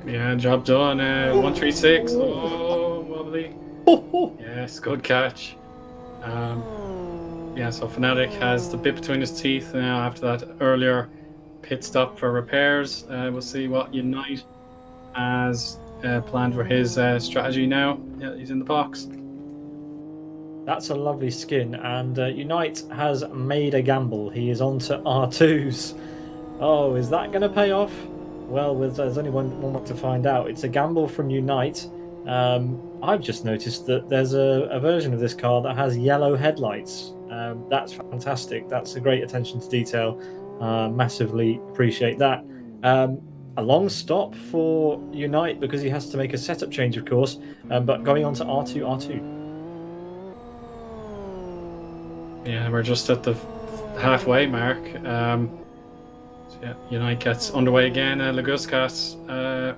Yeah, job done. 136. Oh, wobbly. Yes, good catch. Yeah, so Fnatic has the bit between his teeth now after that earlier pit stop for repairs. We'll see what Unite has planned for his strategy now. Yeah, he's in the box. That's a lovely skin, and Unite has made a gamble. He is on to R2s. Oh, is that going to pay off? Well, there's only one more to find out. It's a gamble from Unite. I've just noticed that there's a version of this car that has yellow headlights. That's fantastic. That's a great attention to detail. Massively appreciate that. A long stop for Unite because he has to make a setup change, of course, but going on to R2. Yeah, we're just at the halfway mark. Yeah, Unite gets underway again. Laguskas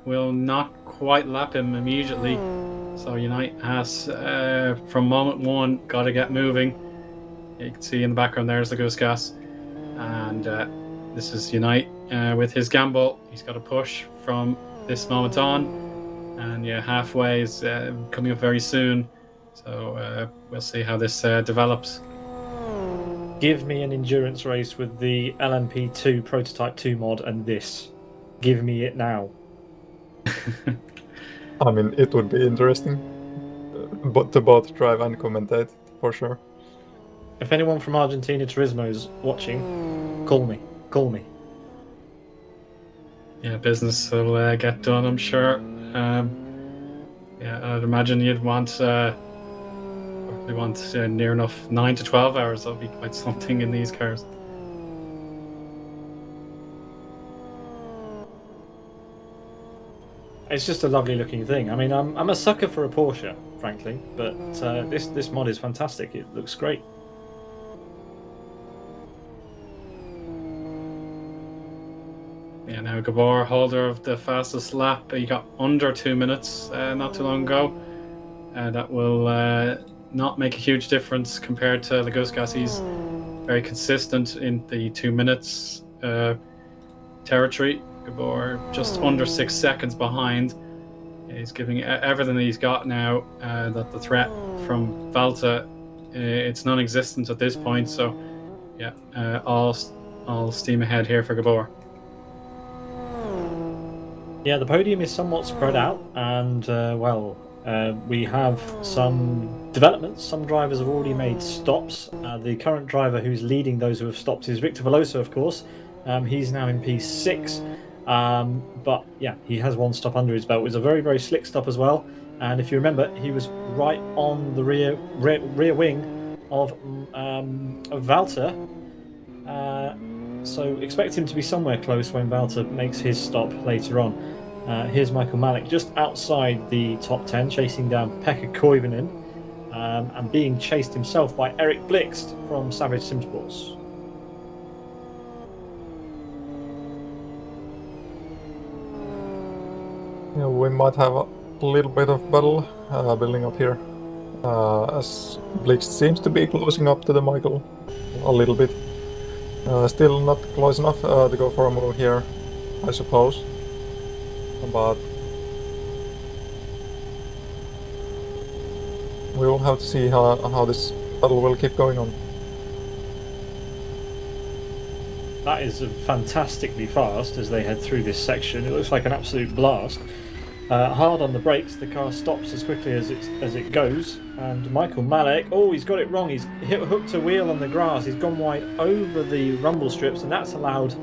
will not quite lap him immediately. So Unite has, from moment one, got to get moving. You can see in the background there's Laguskas. And this is Unite with his gamble. He's got to push from this moment on. And yeah, halfway is coming up very soon. So we'll see how this develops. Give me an endurance race with the LMP2 Prototype 2 mod and this. Give me it now. I mean, it would be interesting, but to both drive and commentate for sure. If anyone from Argentina Turismo is watching, call me. Call me. Yeah, business will get done, I'm sure. Yeah, I'd imagine you'd want probably want near enough 9 to 12 hours. That'll be quite something in these cars. It's just a lovely looking thing. I mean, I'm a sucker for a Porsche, frankly, but this mod is fantastic. It looks great. Yeah, now Gabor, holder of the fastest lap, he got under 2 minutes not too long ago. That will not make a huge difference compared to Leguskas. He's very consistent in the 2 minutes territory. Gabor just under 6 seconds behind. He's giving everything that he's got now. That the threat from Valta, it's non-existent at this point. So, yeah, all steam ahead here for Gabor. Yeah, the podium is somewhat spread out, and we have some developments. Some drivers have already made stops. The current driver who's leading those who have stopped is Victor Veloso, of course. He's now in P6, but yeah, he has one stop under his belt. It was a very, very slick stop as well. And if you remember, he was right on the rear wing of Valter. So expect him to be somewhere close when Valter makes his stop later on. Here's Michael Malik just outside the top 10, chasing down Pekka Koivunen, and being chased himself by Eric Blixt from Savage Simsports. Yeah, we might have a little bit of battle building up here, as Blixt seems to be closing up to the Michael a little bit. Still not close enough to go for a move here, I suppose. But we will have to see how this battle will keep going on. That is fantastically fast as they head through this section. It looks like an absolute blast. Hard on the brakes, the car stops as quickly as it goes, and Michael Malek, he's got it wrong. He's hooked a wheel on the grass. He's gone wide over the rumble strips, and that's allowed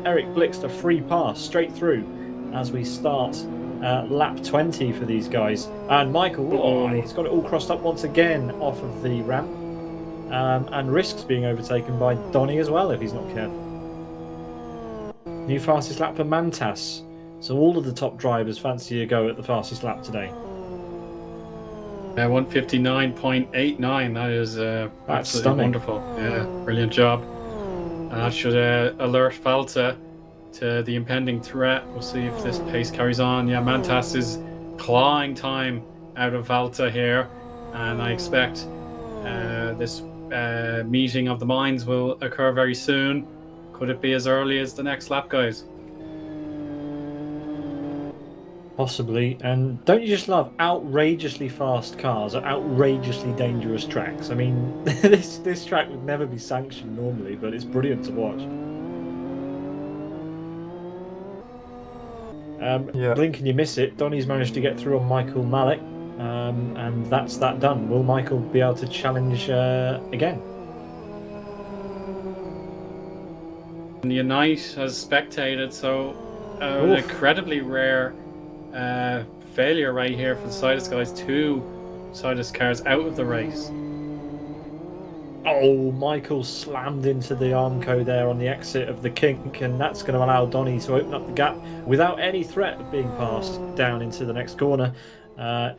Eric Blixt a free pass straight through as we start lap 20 for these guys. And Michael, he's got it all crossed up once again off of the ramp, and risks being overtaken by Donny as well if he's not careful. New fastest lap for Mantas. So all of the top drivers fancy a go at the fastest lap today. 159.89. That is That's absolutely stunning. wonderful. Yeah, brilliant job. And that should alert Valta to the impending threat. We'll see if this pace carries on. Yeah, Mantas is clawing time out of Valta here, and I expect this meeting of the minds will occur very soon. Could it be as early as the next lap, guys? Possibly. And don't you just love outrageously fast cars at outrageously dangerous tracks? I mean, this track would never be sanctioned normally, but it's brilliant to watch. Yeah. Blink and you miss it. Donny's managed to get through on Michael Malik, and that's that done. Will Michael be able to challenge again? Unite has spectated, so an incredibly rare failure right here for the Sidus guys. 2 Sidus cars out of the race. Oh, Michael slammed into the Armco there on the exit of the kink, and that's going to allow Donny to open up the gap without any threat of being passed down into the next corner.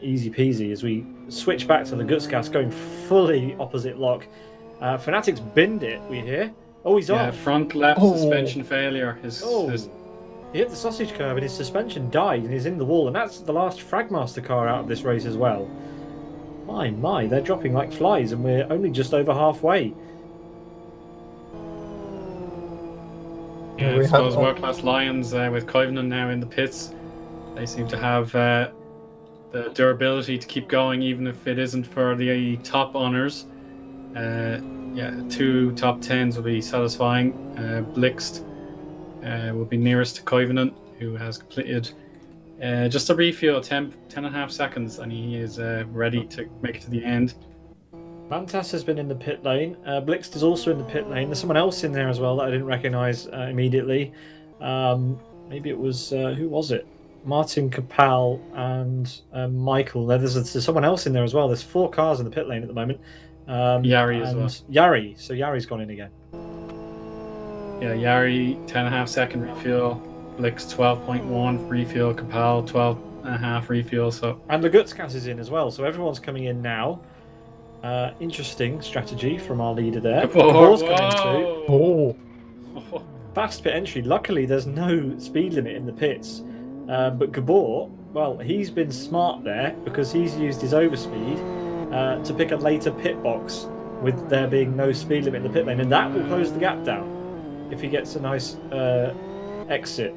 Easy peasy as we switch back to the Gutsgas, going fully opposite lock. Fanatics binned it, we hear. Oh, he's off. Front left suspension failure. He hit the sausage curb and his suspension died and he's in the wall, and that's the last Fragmaster car out of this race as well. My, they're dropping like flies and we're only just over halfway. Yeah, I suppose World Class Lions with Koivunen now in the pits, they seem to have the durability to keep going even if it isn't for the top honours. 2 top 10s will be satisfying. Blixt will be nearest to Koivunen, who has completed just a refuel, 10.5 seconds, and he is ready to make it to the end. Mantas has been in the pit lane. Blixt is also in the pit lane. There's someone else in there as well that I didn't recognise immediately. Maybe it was, who was it? Martin Kapal and Michael. There's someone else in there as well. There's 4 cars in the pit lane at the moment. Yari as well. Yari. So Yari's gone in again. Yeah, Yari, 10.5 second refuel. Blix, 12.1 refuel. Kapal, 12.5 refuel. So. And Lagutskas is in as well. So everyone's coming in now. Interesting strategy from our leader there. Gabor's coming too. Oh. Fast pit entry. Luckily, there's no speed limit in the pits. But Gabor, well, he's been smart there because he's used his overspeed to pick a later pit box with there being no speed limit in the pit lane. And that will close the gap down if he gets a nice exit.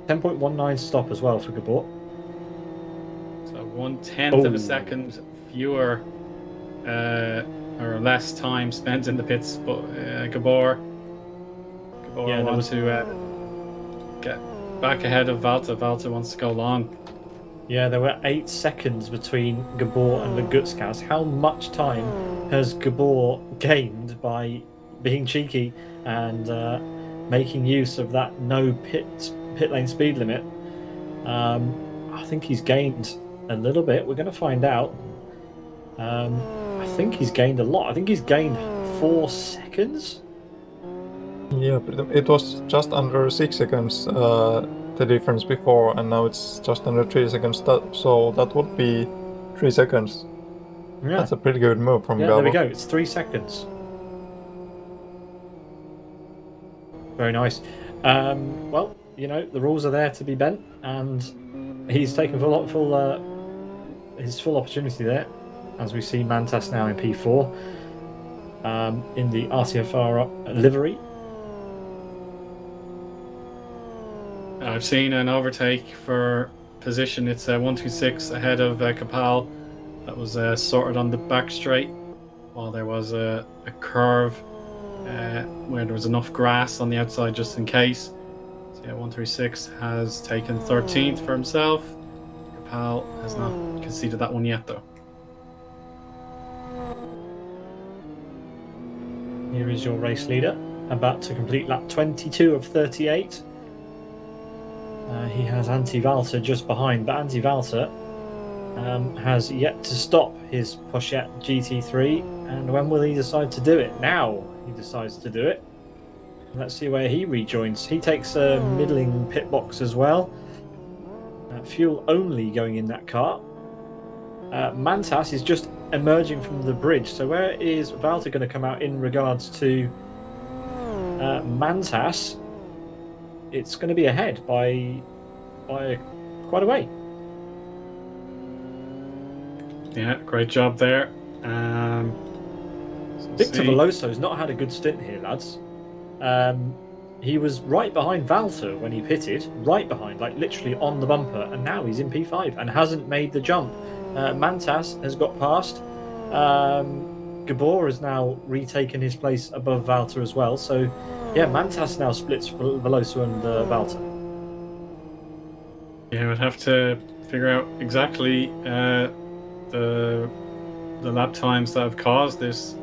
10.19 stop as well for Gabor. So 1/10 of a second fewer or less time spent in the pits. But Gabor wants to get back ahead of Valter. Valter wants to go long. Yeah, there were 8 seconds between Gabor and Lagutskas. How much time has Gabor gained by being cheeky and making use of that no pit lane speed limit? I think he's gained a little bit. We're going to find out. I think he's gained a lot. I think he's gained 4 seconds. Yeah, but it was just under 6 seconds the difference before, and now it's just under 3 seconds. So that would be 3 seconds. Yeah. That's a pretty good move from Gabo. There we go. It's 3 seconds. Very nice. Well, you know, the rules are there to be bent, and he's taken his full opportunity there, as we see Mantas now in P4 in the RTFR livery. I've seen an overtake for position. It's 126 ahead of Kapal. That was sorted on the back straight, while there was a curve where there was enough grass on the outside just in case. So yeah, 136 has taken 13th for himself. Kapal has not conceded that one yet, though. Here is your race leader, about to complete lap 22 of 38. He has Anti-Valter just behind, but Anti-Valter has yet to stop his Pochete GT3. And when will he decide to do it? Now he decides to do it. Let's see where he rejoins. He takes a middling pit box as well. Fuel only going in that car. Mantas is just emerging from the bridge. So where is Valter going to come out in regards to Mantas? It's going to be ahead by quite a way. Yeah, great job there. Victor Veloso's not had a good stint here, lads. He was right behind Valter when he pitted, right behind, like literally on the bumper, and now he's in P5 and hasn't made the jump. Mantas has got past. Gabor has now retaken his place above Valter as well. So, yeah, Mantas now splits Veloso and Valter. Yeah, we'd have to figure out exactly the lap times that have caused this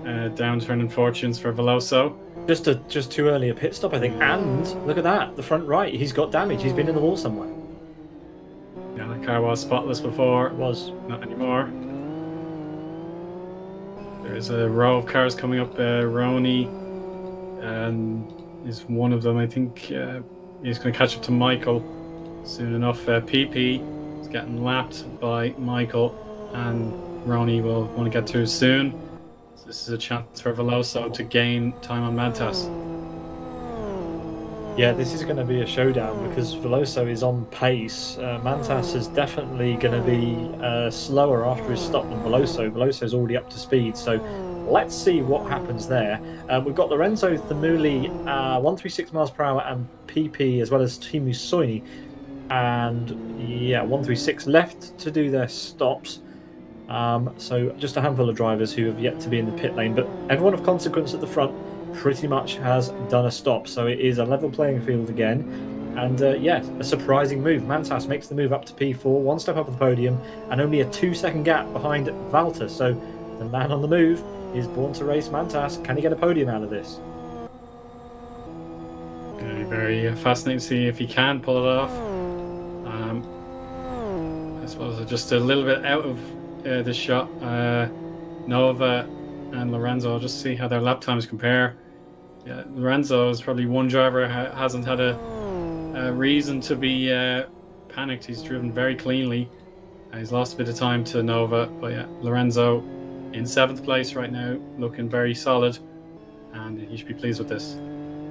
downturn in fortunes for Veloso. Just too early a pit stop, I think. And look at that, the front right, he's got damage. He's been in the wall somewhere. Yeah, the car was spotless before. It was. Not anymore. There's a row of cars coming up. Rony is one of them. I think he's going to catch up to Michael soon enough. PP is getting lapped by Michael, and Rony will want to get through soon. So this is a chance for Veloso to gain time on Mantas. Yeah, this is going to be a showdown because Veloso is on pace. Mantas is definitely going to be slower after his stop than Veloso. Veloso's already up to speed, so let's see what happens there. We've got Lorenzo Thamuli, 136 miles per hour, and PP, as well as Timu Soini. And yeah, 136 left to do their stops. So just a handful of drivers who have yet to be in the pit lane, but everyone of consequence at the front pretty much has done a stop. So it is a level playing field again. And yeah, a surprising move. Mantas makes the move up to P4, one step up the podium, and only a 2-second gap behind Valter. So the man on the move is Born to Race Mantas. Can he get a podium out of this? Very, very fascinating to see if he can pull it off. I suppose just a little bit out of this shot. Nova and Lorenzo, just see how their lap times compare. Yeah, Lorenzo is probably one driver hasn't had a reason to be panicked. He's driven very cleanly. He's lost a bit of time to Nova, but yeah, Lorenzo in 7th place right now, looking very solid, and he should be pleased with this.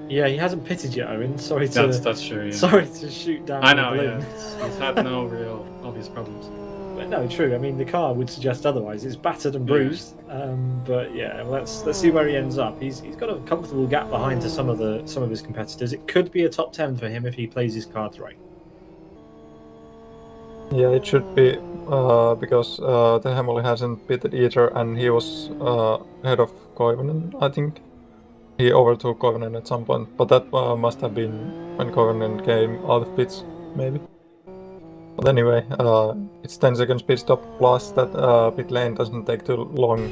Yeah, he hasn't pitted yet, Owen. Sorry to That's true. Yeah. sorry to shoot down. I know. the Yeah, balloon. he's had no real obvious problems. But no, true. I mean, the car would suggest otherwise. It's battered and bruised. But yeah, let's see where he ends up. He's got a comfortable gap behind to some of his competitors. It could be a top 10 for him if he plays his cards right. Yeah, it should be because the Hemoli hasn't pitted either, and he was ahead of Koivunen, I think. He overtook Koivunen at some point, but that must have been when Koivunen came out of pits, maybe. But anyway, it's 10 seconds pit stop, plus that pit lane doesn't take too long,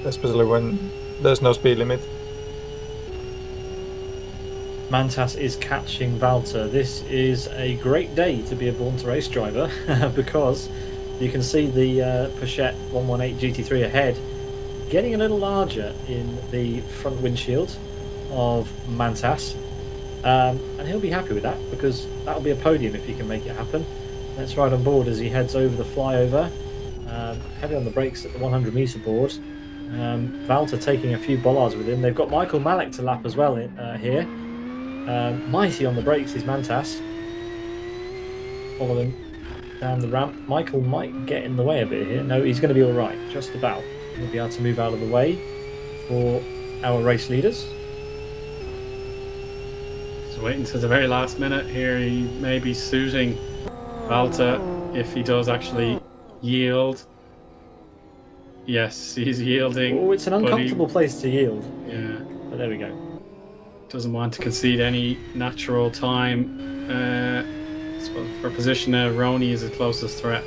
especially when there's no speed limit. Mantas is catching Valter. This is a great day to be a Born to Race driver because you can see the Pochete 118 GT3 ahead getting a little larger in the front windshield of Mantas. And he'll be happy with that because that'll be a podium if he can make it happen. Let's ride on board as he heads over the flyover, heavy on the brakes at the 100 metre board. Valter taking a few bollards with him. They've got Michael Malek to lap as well here. Mighty on the brakes is Mantas. Following down the ramp. Michael might get in the way a bit here. No, he's going to be all right, just about. He'll be able to move out of the way for our race leaders. Just waiting to the very last minute here. He may be suiting Valter if he does actually yield. Yes, he's yielding. Oh, it's an uncomfortable place to yield. Yeah. But there we go. Doesn't want to concede any natural time. I suppose for position now, Rony is the closest threat.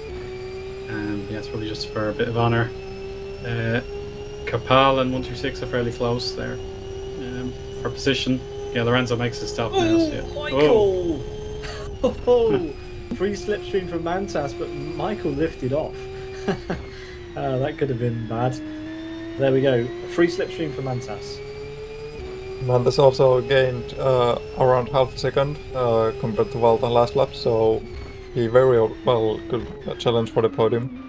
Yeah, it's probably just for a bit of honour. Kapal and 126 are fairly close there. For position, yeah, Lorenzo makes a stop now. So, yeah. Michael! Oh. Free slipstream from Mantas, but Michael lifted off. That could have been bad. There we go. Free slipstream for Mantas. Mantas also gained around half a second compared to Valter last lap, so he very well could challenge for the podium.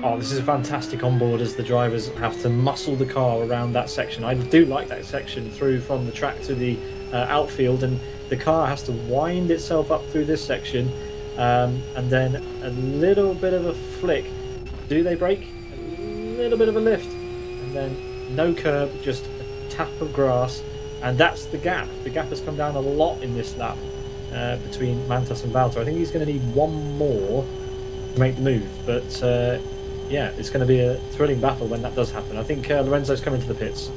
Oh, this is a fantastic onboard as the drivers have to muscle the car around that section. I do like that section through from the track to the outfield, and the car has to wind itself up through this section, and then a little bit of a flick. Do they brake? A little bit of a lift, and then no curb, just a tap of grass, and that's the gap. The gap has come down a lot in this lap between Mantas and Valter. I think he's going to need one more to make the move, but yeah, it's going to be a thrilling battle when that does happen. I think Lorenzo's coming to the pits.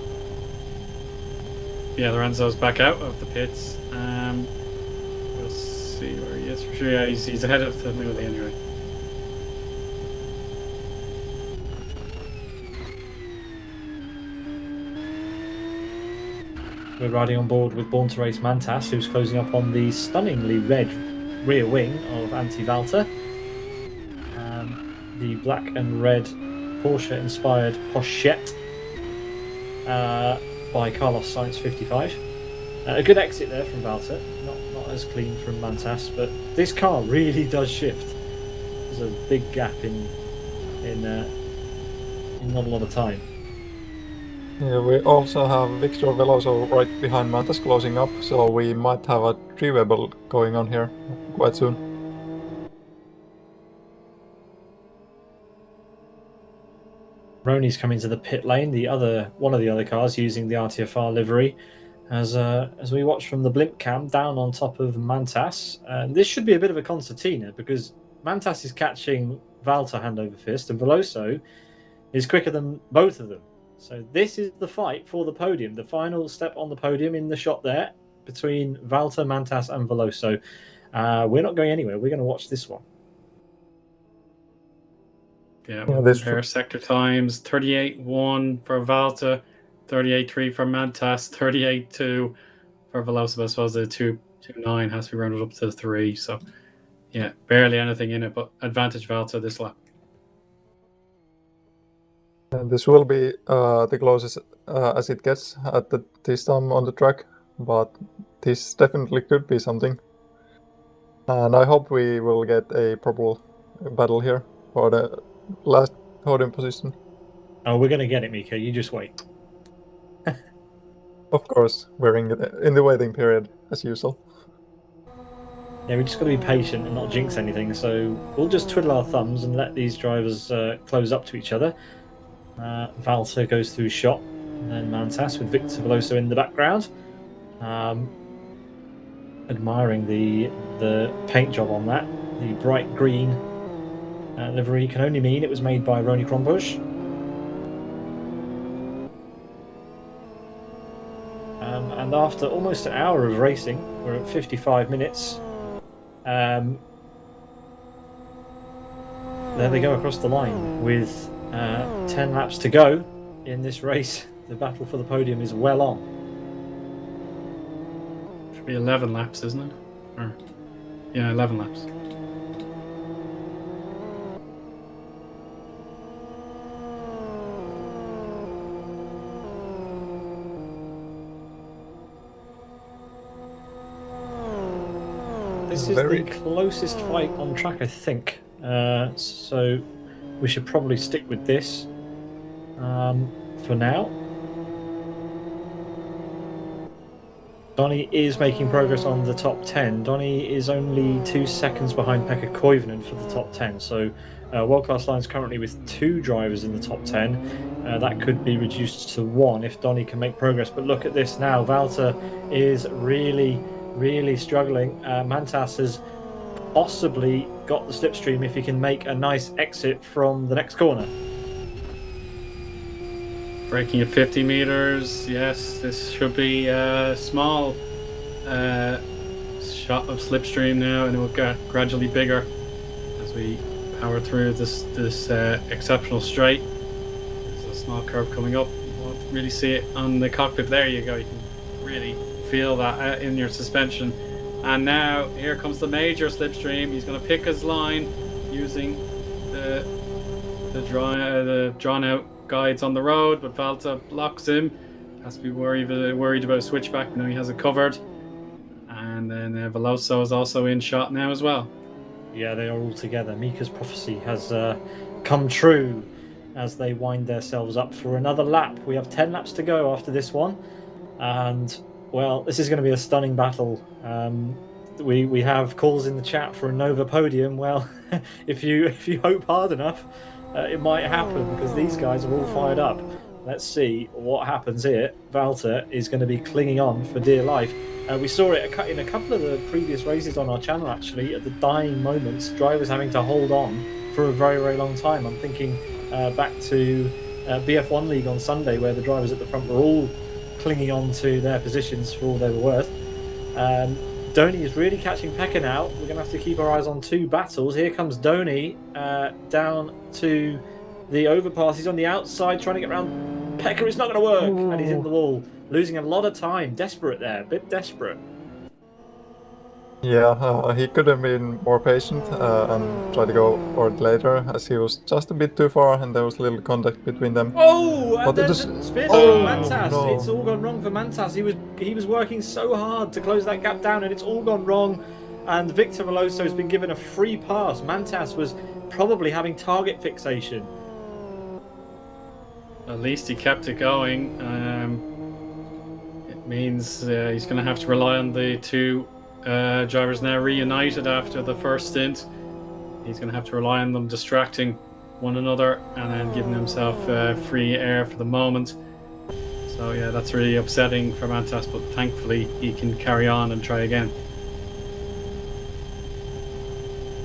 Yeah, Lorenzo's back out of the pits. We'll see where he is for sure. Yeah, he's ahead of the middle of the injury. We're riding on board with Born to Race Mantas, who's closing up on the stunningly red rear wing of Anti-Valter. The black and red Porsche-inspired Pochete by Carlos Sainz 55. A good exit there from Valter, not as clean from Mantas, but this car really does shift. There's a big gap in not a lot of time. Yeah, we also have Victor Veloso right behind Mantas closing up, so we might have a three-webble going on here quite soon. Rony's coming to the pit lane, one of the other cars using the RTFR livery, as we watch from the blimp cam down on top of Mantas. This should be a bit of a concertina because Mantas is catching Valter hand over fist, and Veloso is quicker than both of them. So this is the fight for the podium, the final step on the podium in the shot there between Valter, Mantas, and Veloso. We're not going anywhere. We're going to watch this one. Yeah, we'll compare sector times. 38.1 for Valter, 38.3 for Mantas, 38.2 for Veloso. I suppose the 2.9 has to be rounded up to 3. So, yeah, barely anything in it, but advantage Valter this lap. And this will be the closest as it gets at this time on the track, but this definitely could be something. And I hope we will get a proper battle here for the last podium position. Oh, we're going to get it, Miika. You just wait. Of course, we're in the waiting period, as usual. Yeah, we just got to be patient and not jinx anything, so we'll just twiddle our thumbs and let these drivers close up to each other. Valter goes through shot, and then Mantas with Victor Veloso in the background. Admiring the paint job on that. The bright green livery can only mean it was made by Rony Krombush. And after almost an hour of racing, we're at 55 minutes. There they go across the line with 10 laps to go in this race. The battle for the podium is well on. Should be 11 laps, isn't it? Or, yeah, 11 laps. This is the closest fight on track, I think. So we should probably stick with this for now. Donny is making progress on the top 10. Donny is only 2 seconds behind Pekka Koivunen for the top 10. So World Class Line's currently with 2 drivers in the top 10. That could be reduced to 1 if Donny can make progress. But look at this now. Valter is really struggling. Mantas has possibly got the slipstream if he can make a nice exit from the next corner. Braking at 50 meters. Yes, this should be a small shot of slipstream now, and it will get gradually bigger as we power through this exceptional straight. There's a small curve coming up. You won't really see it on the cockpit. There you go. You can really feel that in your suspension. And now here comes the major slipstream. He's going to pick his line using the drawn out guides on the road, but Valter blocks him. Has to be worried about a switchback. No, he has it covered. And then Veloso is also in shot now as well. Yeah, they are all together. Miika's prophecy has come true as they wind themselves up for another lap. We have 10 laps to go after this one, and well, this is going to be a stunning battle. We have calls in the chat for a Nova podium. Well, if you hope hard enough, it might happen because these guys are all fired up. Let's see what happens here. Valter is going to be clinging on for dear life. We saw it in a couple of the previous races on our channel, actually, at the dying moments, drivers having to hold on for a very long time. I'm thinking back to BF1 League on Sunday, where the drivers at the front were all clinging on to their positions for all they were worth. Donny is really catching Pekka now. We're going to have to keep our eyes on 2 battles. Here comes Donny down to the overpass. He's on the outside trying to get around Pekka. It's not going to work, and he's in the wall, losing a lot of time. Desperate there, a bit desperate. Yeah, he could have been more patient and tried to go for it later, as he was just a bit too far and there was little contact between them. Oh, and there's a spin on Mantas. No. It's all gone wrong for Mantas. He was working so hard to close that gap down, and it's all gone wrong. And Victor Veloso has been given a free pass. Mantas was probably having target fixation. At least he kept it going. It means he's going to have to rely on the 2 drivers now reunited after the first stint. He's going to have to rely on them distracting one another and then giving himself free air for the moment. So yeah, that's really upsetting for Mantas, but thankfully he can carry on and try again.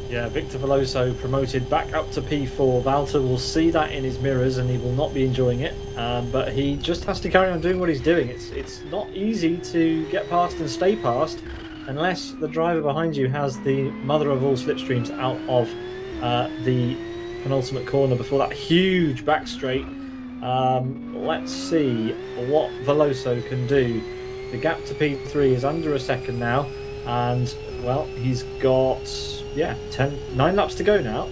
Yeah, Victor Veloso promoted back up to P4. Walter will see that in his mirrors and he will not be enjoying it. But he just has to carry on doing what he's doing. It's not easy to get past and stay past unless the driver behind you has the mother of all slipstreams out of the penultimate corner before that huge back straight. Let's see what Veloso can do. The gap to P3 is under a second now, and well, he's got 9 laps to go now.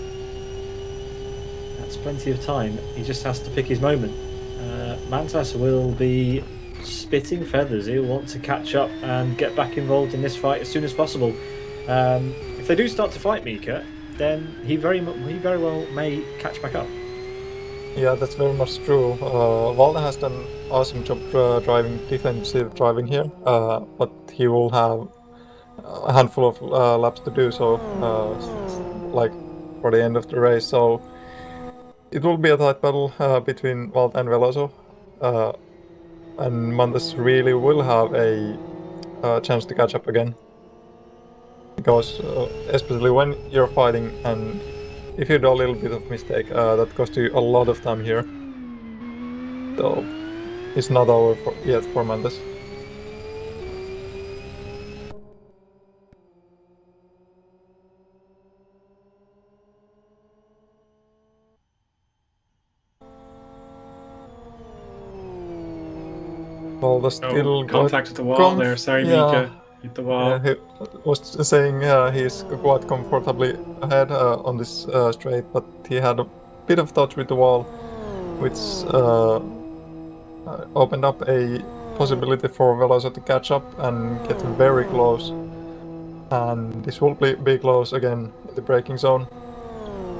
That's plenty of time. He just has to pick his moment. Mantas will be spitting feathers. He'll want to catch up and get back involved in this fight as soon as possible. If they do start to fight Miika, then he very well may catch back up. Yeah, that's very much true. Valde has done an awesome job driving defensive driving here, but he will have a handful of laps to do so, like for the end of the race. So it will be a tight battle between Valde and Veloso, and Mantas really will have a chance to catch up again. Because especially when you're fighting, and if you do a little bit of mistake, that costs you a lot of time here. So it's not over yet for Mantas. Valde still contact with the wall there. Sorry, Miika. Hit the wall. He was saying he's quite comfortably ahead on this straight, but he had a bit of touch with the wall, which opened up a possibility for Veloso to catch up and get very close. And this will be close again in the braking zone,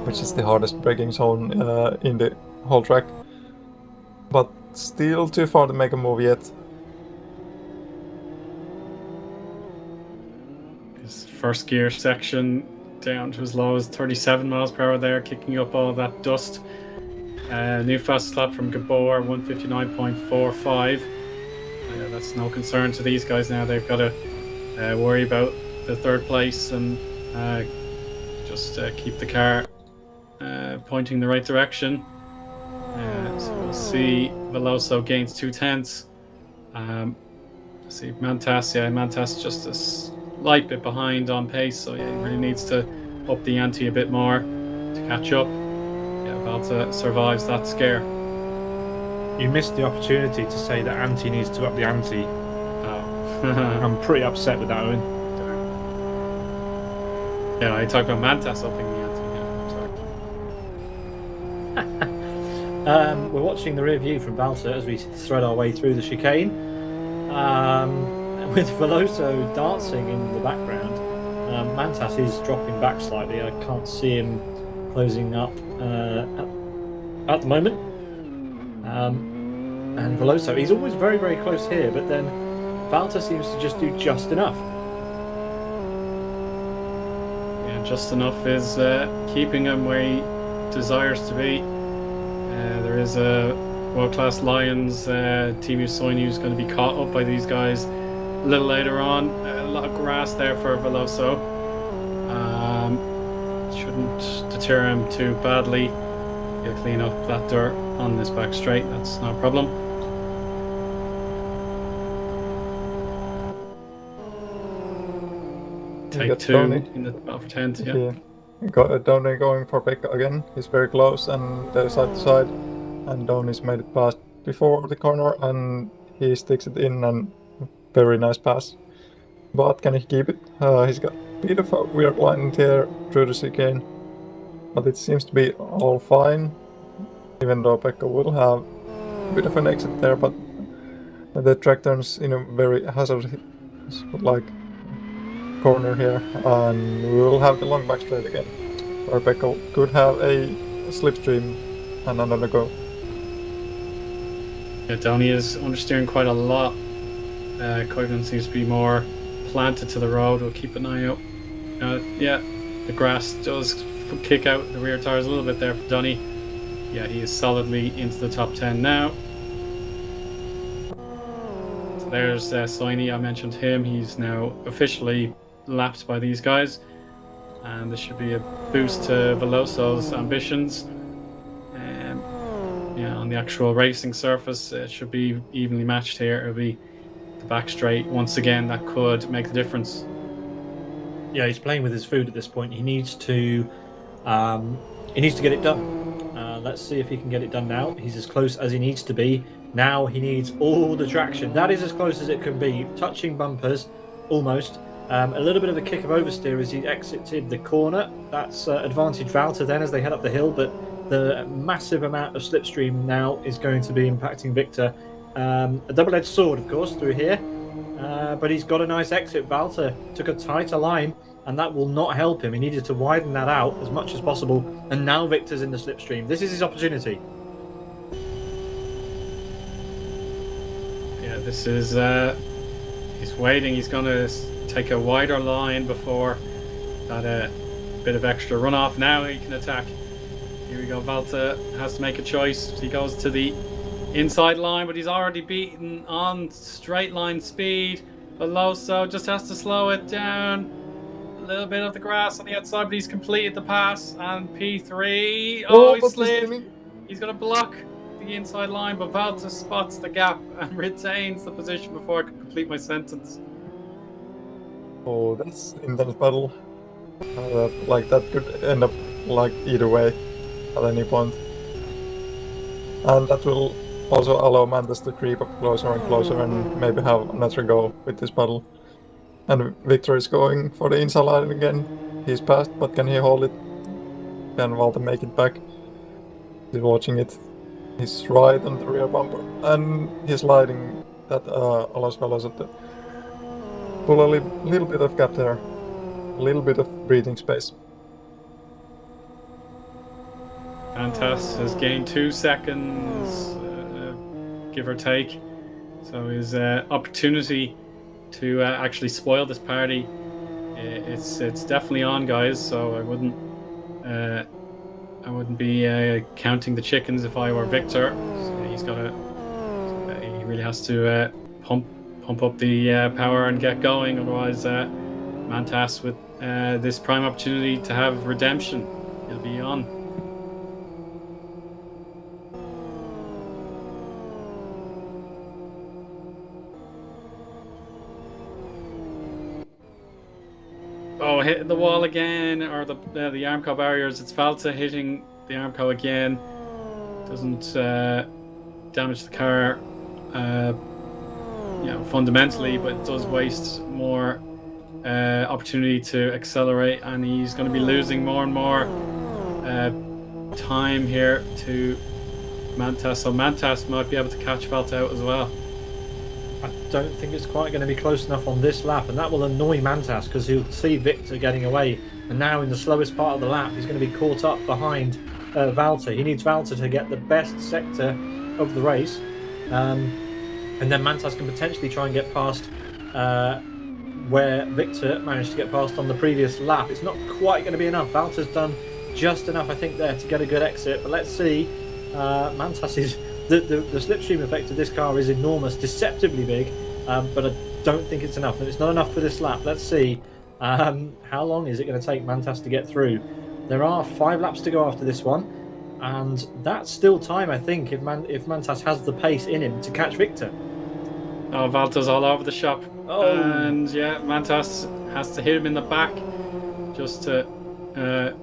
which is the hardest braking zone in the whole track. But still too far to make a move yet. His first gear section down to as low as 37 miles per hour there, kicking up all that dust. New fastest lap from Gabor, 159.45. That's no concern to these guys now. They've got to worry about the third place and just keep the car pointing the right direction. So we'll see Veloso gains 2/10. See Mantas, Mantas just a slight bit behind on pace, so he really needs to up the ante a bit more to catch up. Valde survives that scare. You missed the opportunity to say that Ante needs to up the ante. Oh. I'm pretty upset with that, Eoin. Yeah, I talked about Mantas upping the ante. Sorry. We're watching the rear view from Valde as we thread our way through the chicane. With Veloso dancing in the background, Mantas is dropping back slightly. I can't see him closing up at the moment. And Veloso, he's always very, very close here, but then Valde seems to just do just enough. Yeah, just enough is keeping him where he desires to be. There is a world-class Lions Team Usoinu who's going to be caught up by these guys a little later on. A lot of grass there for Veloso. Shouldn't deter him too badly. He'll clean up that dirt on this back straight, that's no problem. Take two in the upper 10th, Got Donny going for Pekka again. He's very close and they're side to side. And Donny's made it past before the corner and he sticks it in, and very nice pass. But can he keep it? He's got a bit of a weird line here through the chicane. But it seems to be all fine. Even though Pekka will have a bit of an exit there, but the track turns in a very hazardous corner here, and we will have the long back straight again, where Pekka could have a slipstream and another go. Yeah, Donny is understeering quite a lot. Koivunen seems to be more planted to the road. We'll keep an eye out. The grass does kick out the rear tires a little bit there for Donny. Yeah, he is solidly into the top 10 now. So there's Soini, I mentioned him. He's now officially lapped by these guys. and this should be a boost to Veloso's ambitions. Yeah, on the actual racing surface, it should be evenly matched here. It'll be the back straight once again that could make the difference. Yeah, he's playing with his food at this point. He needs to get it done. Let's see if he can get it done now. He's as close as he needs to be. Now he needs all the traction. That is as close as it can be. Touching bumpers, almost. A little bit of a kick of oversteer as he exited the corner. That's advantage Valter then as they head up the hill, but the massive amount of slipstream now is going to be impacting Victor. A double-edged sword, of course, through here. But he's got a nice exit. Valter took a tighter line, and that will not help him. He needed to widen that out as much as possible. And now Victor's in the slipstream. This is his opportunity. Yeah, this is... he's waiting. He's going to take a wider line before that bit of extra runoff. Now he can attack. Here we go. Valter has to make a choice. He goes to the inside line, but he's already beaten on straight line speed. Veloso just has to slow it down. A little bit of the grass on the outside, but he's completed the pass. And P3, he slid. He's going to block the inside line, but Valter spots the gap and retains the position before I can complete my sentence. Oh, that's intense battle. Like that could end up like either way at any point. And that will also allow Mantas to creep up closer and closer and maybe have another go with this battle. And Victor is going for the inside line again. He's passed, but can he hold it? Can Valter make it back? He's watching it. He's right on the rear bumper. And he's sliding. That allows Veloso to pull a little bit of gap there. A little bit of breathing space. Mantas has gained 2 seconds, give or take. So his opportunity to actually spoil this party, it's definitely on, guys. So I wouldn't be counting the chickens if I were Victor. So he's got to, he really has to pump up the power and get going. Otherwise, Mantas with this prime opportunity to have redemption, he'll be on. Oh, hitting the wall again, or the Armco barriers. It's Valter hitting the Armco again. Doesn't damage the car, fundamentally, but it does waste more opportunity to accelerate, and he's going to be losing more and more time here to Mantas. So Mantas might be able to catch Valter out as well. I don't think it's quite going to be close enough on this lap, and that will annoy Mantas because he'll see Victor getting away, and now in the slowest part of the lap he's going to be caught up behind Valter. He needs Valter to get the best sector of the race, and then Mantas can potentially try and get past where Victor managed to get past on the previous lap. It's not quite going to be enough. Valter's done just enough, I think, there to get a good exit, but let's see. Mantas is... The slipstream effect of this car is enormous, deceptively big, but I don't think it's enough. And it's not enough for this lap. Let's see. How long is it going to take Mantas to get through? There are 5 laps to go after this one, and that's still time, I think, if Mantas has the pace in him to catch Victor. Oh, Valter's all over the shop. Oh. And yeah, Mantas has to hit him in the back just to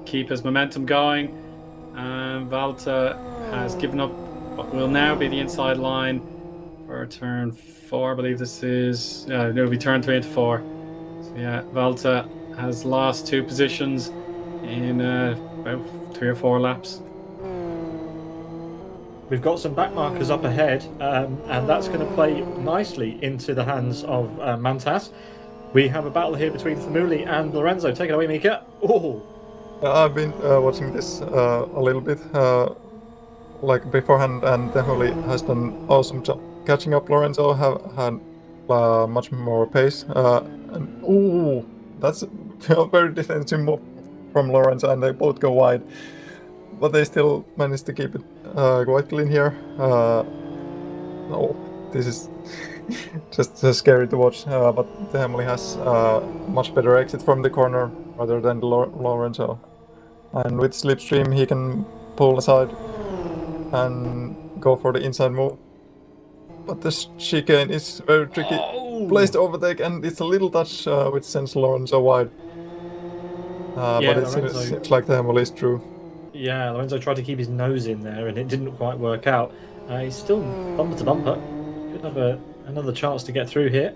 keep his momentum going. And Valter has given up what will now be the inside line for turn 4. I believe this is... it'll be turn 3 into 4. So yeah, Valter has lost 2 positions in about 3 or 4 laps. We've got some back markers up ahead, and that's going to play nicely into the hands of Mantas. We have a battle here between Famuli and Lorenzo. Take it away, Miika. Oh! I've been watching this a little bit like beforehand, and definitely has done awesome job catching up. Lorenzo have had much more pace, and that's a very defensive move from Lorenzo, and they both go wide, but they still managed to keep it quite clean here. This is just scary to watch, but the Hamley has much better exit from the corner, rather than Lorenzo. And with slipstream, he can pull aside and go for the inside move. But the chicane is very tricky place to overtake, and it's a little touch which sends Lorenzo wide. But it seems like the Hemel is true. Yeah, Lorenzo tried to keep his nose in there, and it didn't quite work out. He's still bumper to bumper. Could have another chance to get through here.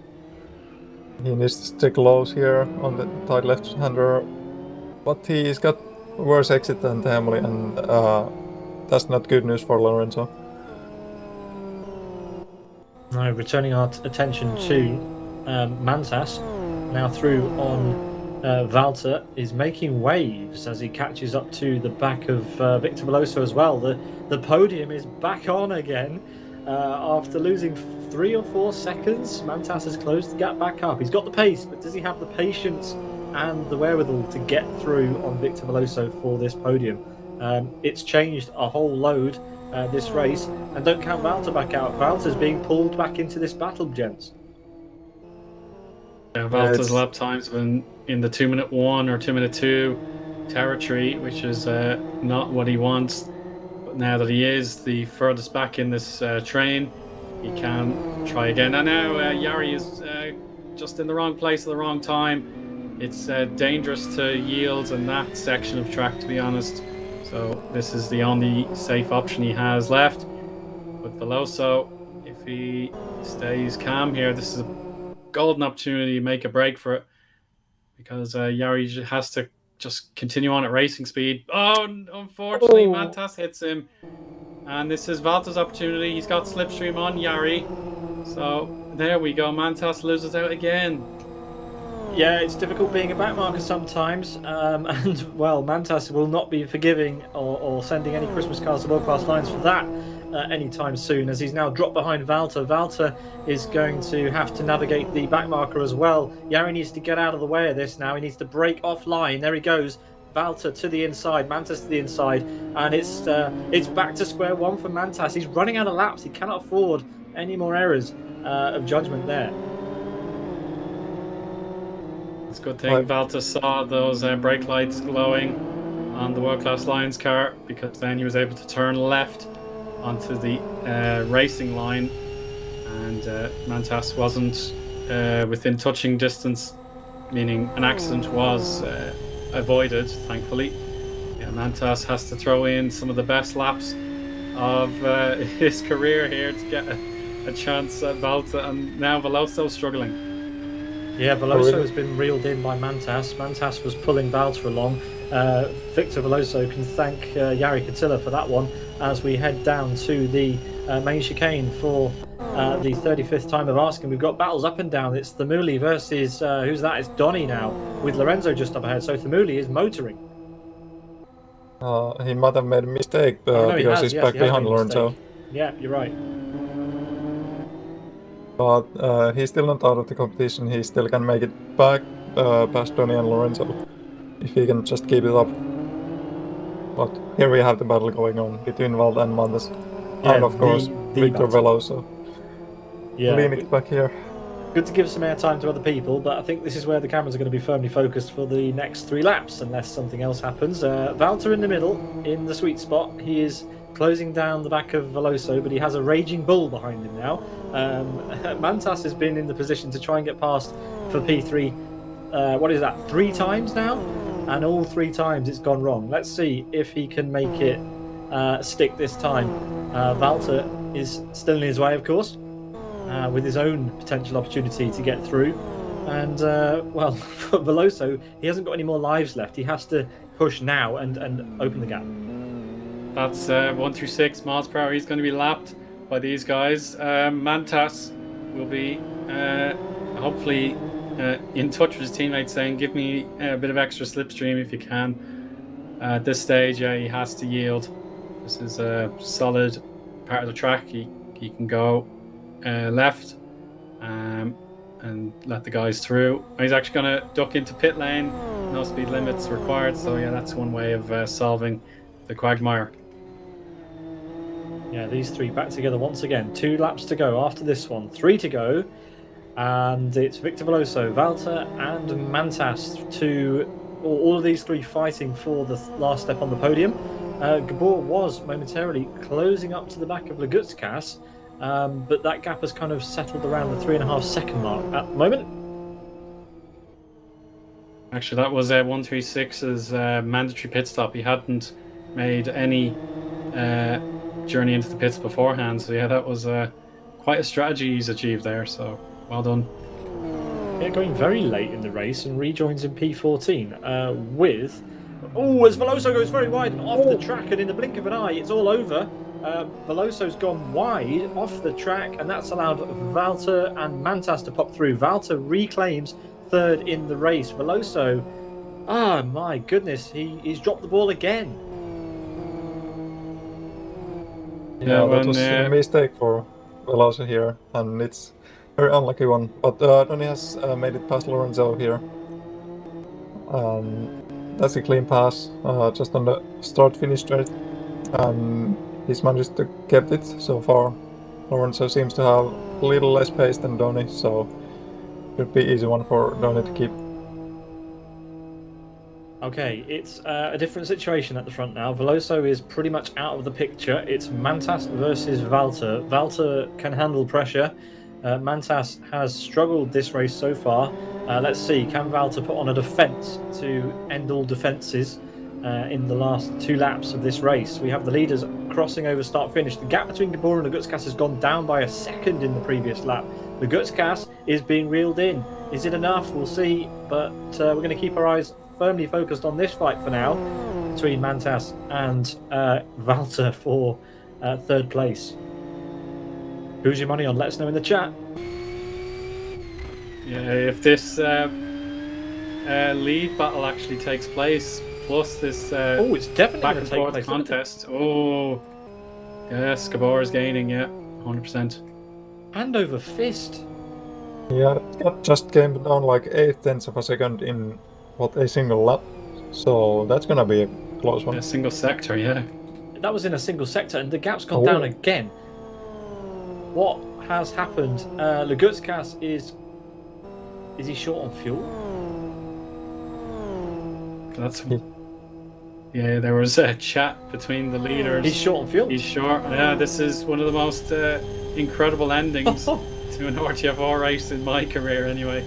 He needs to stick lows here on the tight left-hander, but he's got worse exit than the Hemel, and that's not good news for Lorenzo. Now, returning our attention to Mantas, now through on Valter, is making waves as he catches up to the back of Victor Veloso as well. The podium is back on again after losing 3 or 4 seconds. Mantas has closed the gap back up. He's got the pace, but does he have the patience and the wherewithal to get through on Victor Veloso for this podium? It's changed a whole load this race, and don't count Valter back out. Valter's being pulled back into this battle, gents. Yeah, Valter's lap times have been in the 2-minute 1 or 2-minute 2 territory, which is not what he wants. But now that he is the furthest back in this train, he can try again. And now Jari is just in the wrong place at the wrong time. It's dangerous to yield in that section of track, to be honest. So this is the only safe option he has left. But Veloso, if he stays calm here, this is a golden opportunity to make a break for it, because Jari has to just continue on at racing speed. Oh, unfortunately, Mantas hits him. And this is Valter's opportunity. He's got slipstream on Jari. So there we go. Mantas loses out again. Yeah, it's difficult being a backmarker sometimes, and well, Mantas will not be forgiving or sending any Christmas cards to World Class Lines for that anytime soon, as he's now dropped behind Valter. Valter is going to have to navigate the backmarker as well. Jari needs to get out of the way of this now. He needs to break offline. There he goes. Valter to the inside, Mantas to the inside, and it's back to square one for Mantas. He's running out of laps. He cannot afford any more errors of judgment there. It's a good thing Valter saw those brake lights glowing on the World Class Lions car, because then he was able to turn left onto the racing line, and Mantas wasn't within touching distance, meaning an accident was avoided, thankfully. Yeah, Mantas has to throw in some of the best laps of his career here to get a chance at Valter, and now Veloso struggling. Yeah, Veloso has been reeled in by Mantas. Mantas was pulling Valter along. Victor Veloso can thank Jari Katila for that one, as we head down to the main chicane for the 35th time of asking. We've got battles up and down. It's Themuli versus, who's that? It's Donny now, with Lorenzo just up ahead. So Themuli is motoring. He might have made a mistake because he's back behind Lorenzo. Yeah, you're right. But he's still not out of the competition. He still can make it back past Donny and Lorenzo if he can just keep it up. But here we have the battle going on between Vald and Mantas. Yeah, and of course, Victor Veloso. Yeah, lean it back here. Good to give some airtime to other people, but I think this is where the cameras are going to be firmly focused for the next 3 laps, unless something else happens. Valter in the middle, in the sweet spot. He is closing down the back of Veloso, but he has a raging bull behind him now. Mantas has been in the position to try and get past for P3, 3 times now? And all 3 times it's gone wrong. Let's see if he can make it stick this time. Valter is still in his way, of course, with his own potential opportunity to get through. And, well, for Veloso, he hasn't got any more lives left. He has to push now and open the gap. That's 1 through 6 miles per hour. He's going to be lapped by these guys. Mantas will be hopefully in touch with his teammates, saying, give me a bit of extra slipstream if you can. At this stage, he has to yield. This is a solid part of the track. He can go left and let the guys through. He's actually going to duck into pit lane. No speed limits required. So yeah, that's one way of solving the quagmire. Yeah, these 3 back together once again. 2 laps to go after this one. 3 to go. And it's Victor Veloso, Valter and Mantas to all of these three fighting for the last step on the podium. Gabor was momentarily closing up to the back of Legutskas, but that gap has kind of settled around the 3.5 second mark at the moment. Actually, that was 136's mandatory pit stop. He hadn't made any journey into the pits beforehand, so yeah, that was quite a strategy he's achieved there, so well done. Yeah, going very late in the race and rejoins in P14 with... Oh, as Veloso goes very wide and off the track, and in the blink of an eye, it's all over. Veloso's gone wide off the track, and that's allowed Valter and Mantas to pop through. Valter reclaims third in the race. Veloso, my goodness, he's dropped the ball again. Yeah, that was a mistake for Veloso here, and it's a very unlucky one. But Rony has made it past Lorenzo here. That's a clean pass, just on the start-finish straight, and he's managed to keep it so far. Lorenzo seems to have a little less pace than Donny, so should be easy one for Donny to keep. Okay, it's a different situation at the front now. Veloso is pretty much out of the picture. It's Mantas versus Valter. Valter can handle pressure. Mantas has struggled this race so far. Let's see, can Valter put on a defence to end all defences in the last 2 laps of this race? We have the leaders crossing over start-finish. The gap between Gabor and Legutskas has gone down by a second in the previous lap. Legutskas is being reeled in. Is it enough? We'll see, but we're going to keep our eyes firmly focused on this fight for now between Mantas and Valter for third place. Who's your money on? Let us know in the chat. Yeah, if this lead battle actually takes place, plus this it's definitely back going and to take forth place, contest. Oh, yes, Gabor is gaining, yeah, 100%. And over fist. Yeah, that just came down like 0.8 of a second in a single lap. So that's gonna be a close one. A single sector, yeah. That was in a single sector, and the gap's gone down again. What has happened? Legutskas is he short on fuel? That's yeah. There was a chat between the leaders. He's short on fuel. He's short. Yeah, this is one of the most incredible endings to an RTFR race in my career, anyway.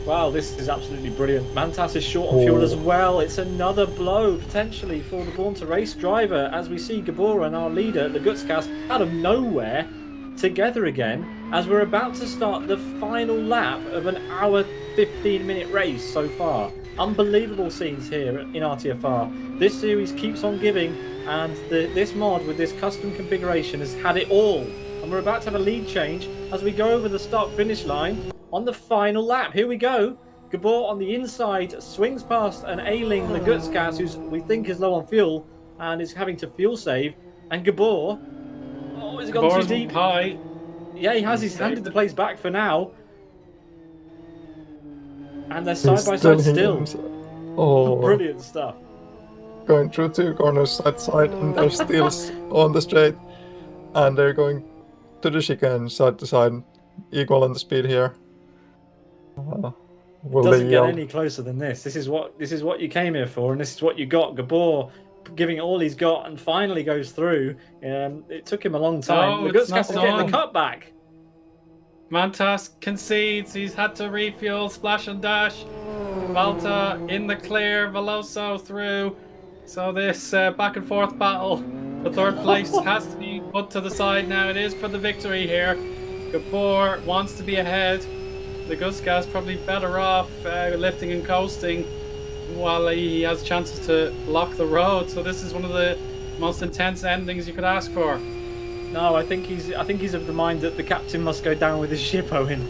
Wow, this is absolutely brilliant. Mantas is short on fuel as well. It's another blow potentially for the Born to Race driver, as we see Gabor and our leader Legutskas out of nowhere together again as we're about to start the final lap of an hour 15-minute race so far. Unbelievable scenes here in RTFR. This series keeps on giving, and this mod with this custom configuration has had it all. And we're about to have a lead change as we go over the start-finish line on the final lap. Here we go. Gabor on the inside swings past an ailing Legutskas, who we think is low on fuel and is having to fuel save. And Gabor, has gone too deep. High. Yeah, he has. He's handed the place back for now. And they're side by side still. Brilliant stuff. Going through 2 corners side to side, and they're still on the straight. And they're going to the chicane side to side, equal on the speed here. Doesn't get any closer than this. This is what you came here for, and this is what you got. Gabor giving it all he's got, and finally goes through. It took him a long time. Legutskas is getting the cutback. Mantas concedes. He's had to refuel, splash and dash. Valter in the clear. Veloso through. So this back and forth battle for third place has to be put to the side now. It is for the victory here. Gabor wants to be ahead. Legutskas probably better off lifting and coasting while he has chances to lock the road. So this is one of the most intense endings you could ask for. No, I think he's of the mind that the captain must go down with his ship, Owen.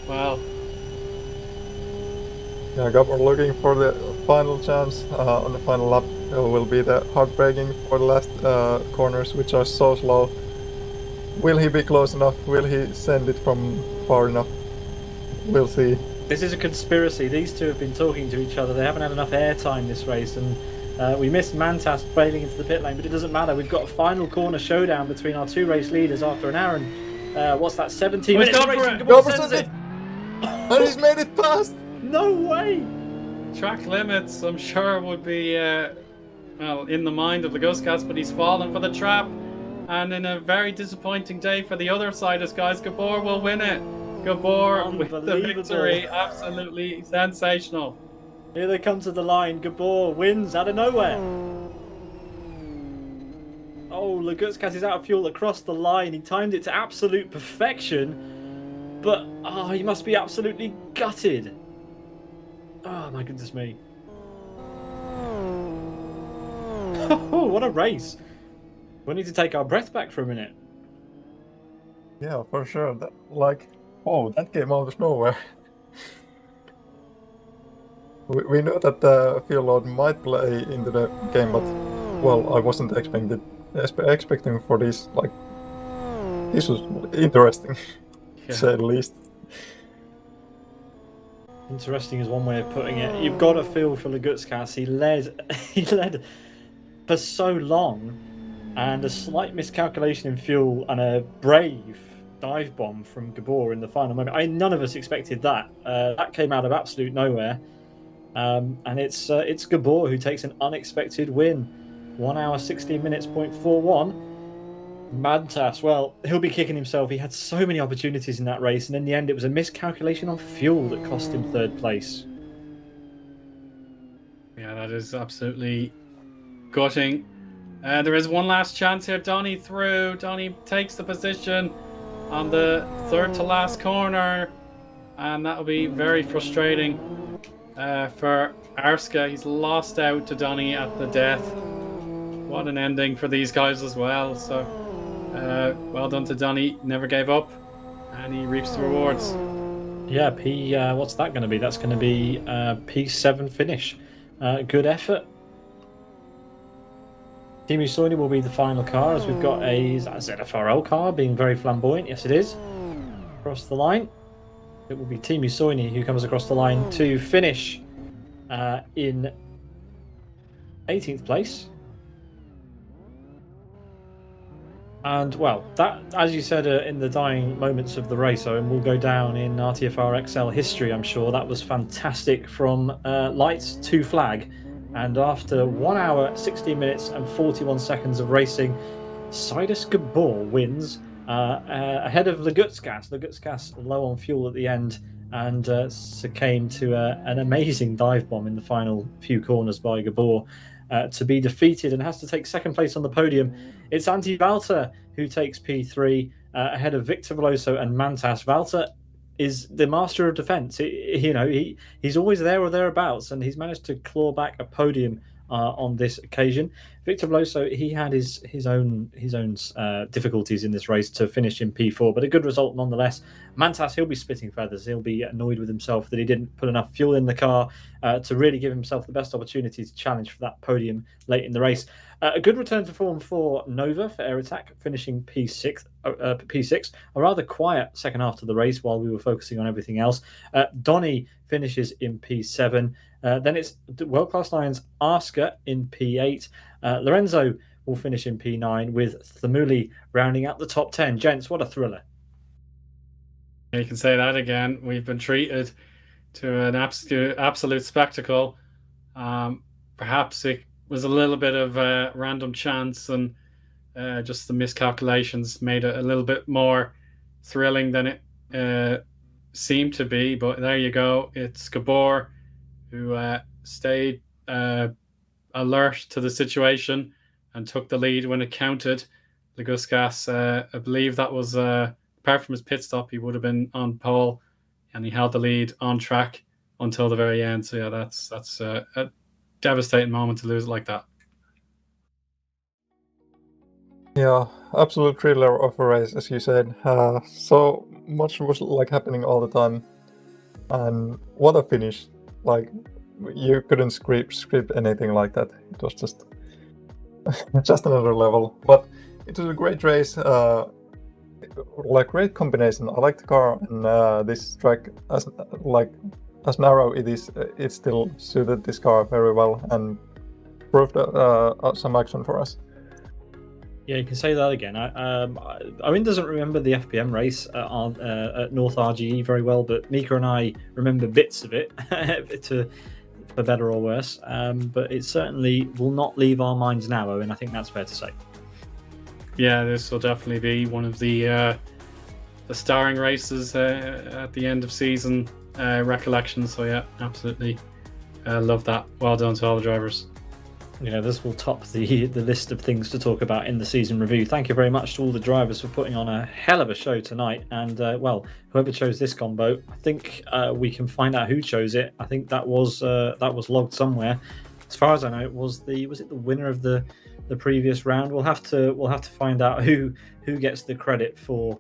Well, yeah, Gabor looking for the final chance on the final lap. Will be the heartbreaking for the last corners, which are so slow. Will he be close enough? Will he send it from far enough? We'll see. This is a conspiracy. These two have been talking to each other. They haven't had enough airtime this race, and we missed Mantas bailing into the pit lane, but it doesn't matter. We've got a final corner showdown between our 2 race leaders after an hour and 17 minutes of racing. Gabor sends it! And he's made it past! No way! track limits, I'm sure, would be in the mind of Leguskas, but he's fallen for the trap. And in a very disappointing day for the other side, as guys, Gabor will win it. Gabor with the victory. Absolutely sensational. Here they come to the line. Gabor wins out of nowhere. Oh, Leguskas is out of fuel across the line. He timed it to absolute perfection. But, he must be absolutely gutted. Oh, my goodness me. Oh, what a race. We need to take our breath back for a minute. Yeah, for sure. That came out of nowhere. we know that the fuel load might play into the game, but I wasn't expecting for this. Like, this was interesting, to say the least. Interesting is one way of putting it. You've got to feel for Leguskas. He led for so long, and a slight miscalculation in fuel and a brave dive bomb from Gabor in the final moment. None of us expected that. That came out of absolute nowhere, and it's Gabor who takes an unexpected win. 1 hour 16 minutes, 0.41. Mantas, well, he'll be kicking himself. He had so many opportunities in that race, and in the end, it was a miscalculation on fuel that cost him third place. Yeah, that is absolutely gutting. There is one last chance here. Donny through. Donny takes the position on the third to last corner, and that'll be very frustrating for Arska. He's lost out to Donny at the death. What an ending for these guys as well. So well done to Donny. Never gave up, and he reaps the rewards. Yeah, what's that going to be? That's going to be P7 finish. Good effort. Team Eoin will be the final car, as we've got a ZFRL car being very flamboyant. Yes, it is. Across the line. It will be Team Eoin who comes across the line to finish in 18th place. And, well, that, as you said in the dying moments of the race, Owen, will go down in RTFR XL history, I'm sure. That was fantastic from lights to flag. And after 1 hour, 16 minutes and 41 seconds of racing, Sidus Gabor wins ahead of Leguskas. Leguskas low on fuel at the end and succumbed to an amazing dive bomb in the final few corners by Gabor. To be defeated and has to take second place on the podium. It's Antti Valter who takes P3 ahead of Victor Veloso and Mantas. Valter is the master of defence. He's always there or thereabouts, and he's managed to claw back a podium on this occasion. Victor Veloso, he had his own difficulties in this race to finish in P4, but a good result nonetheless. Mantas, he'll be splitting feathers. He'll be annoyed with himself that he didn't put enough fuel in the car to really give himself the best opportunity to challenge for that podium late in the race. A good return to form for Nova for Air Attack, finishing P6. A rather quiet second half of the race while we were focusing on everything else. Donny finishes in P7. Then it's World Class Lions Arska in P8. Lorenzo will finish in P9 with Thamuli rounding out the top 10. Gents, what a thriller. You can say that again. We've been treated to an absolute spectacle. Perhaps it was a little bit of a random chance, and just the miscalculations made it a little bit more thrilling than it seemed to be. But there you go. It's Gabor who stayed alert to the situation and took the lead when it counted. Leguskas, I believe that was, apart from his pit stop, he would have been on pole, and he held the lead on track until the very end. So yeah, that's a devastating moment to lose it like that. Yeah, absolute thriller of a race, as you said. So much was happening all the time, and what a finish! You couldn't script anything like that. It was just just another level. But it was a great race. Great combination. I like the car, and this track, as narrow it is, it still suited this car very well and proved some action for us. Yeah, you can say that again. Owen doesn't remember the FPM race at North RGE very well, but Miika and I remember bits of it for better or worse. But it certainly will not leave our minds now, Owen. I think that's fair to say. Yeah, this will definitely be one of the starring races at the end of season recollections. So yeah, absolutely love that. Well done to all the drivers. This will top the list of things to talk about in the season review. Thank you very much to all the drivers for putting on a hell of a show tonight. And whoever chose this combo, I think we can find out who chose it. I think that was logged somewhere. As far as I know, was it the winner of the previous round? We'll have to find out who gets the credit for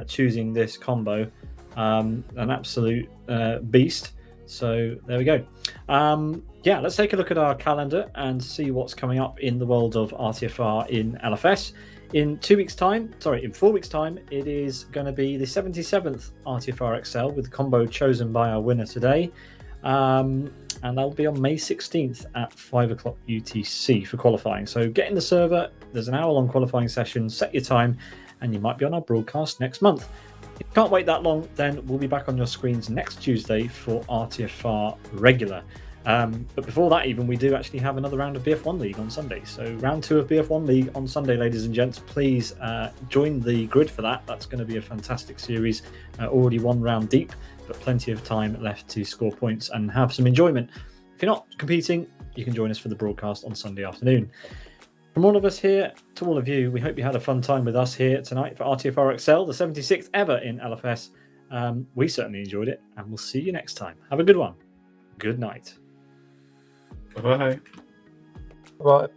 choosing this combo. An absolute beast. So there we go. Let's take a look at our calendar and see what's coming up in the world of RTFR in LFS. In 4 weeks' time, it is going to be the 77th RTFR XL with the combo chosen by our winner today. And that'll be on May 16th at 5 o'clock UTC for qualifying. So get in the server. There's an hour-long qualifying session. Set your time, and you might be on our broadcast next month. If you can't wait that long, then we'll be back on your screens next Tuesday for RTFR regular. But before that, even, we do actually have another round of BF1 League on Sunday. So round 2 of BF1 League on Sunday, ladies and gents. Please join the grid for that. That's going to be a fantastic series. Already 1 round deep, but plenty of time left to score points and have some enjoyment. If you're not competing, you can join us for the broadcast on Sunday afternoon. From all of us here to all of you, we hope you had a fun time with us here tonight for RTFR XL, the 76th ever in LFS. We certainly enjoyed it, and we'll see you next time. Have a good one. Good night. Bye. Bye.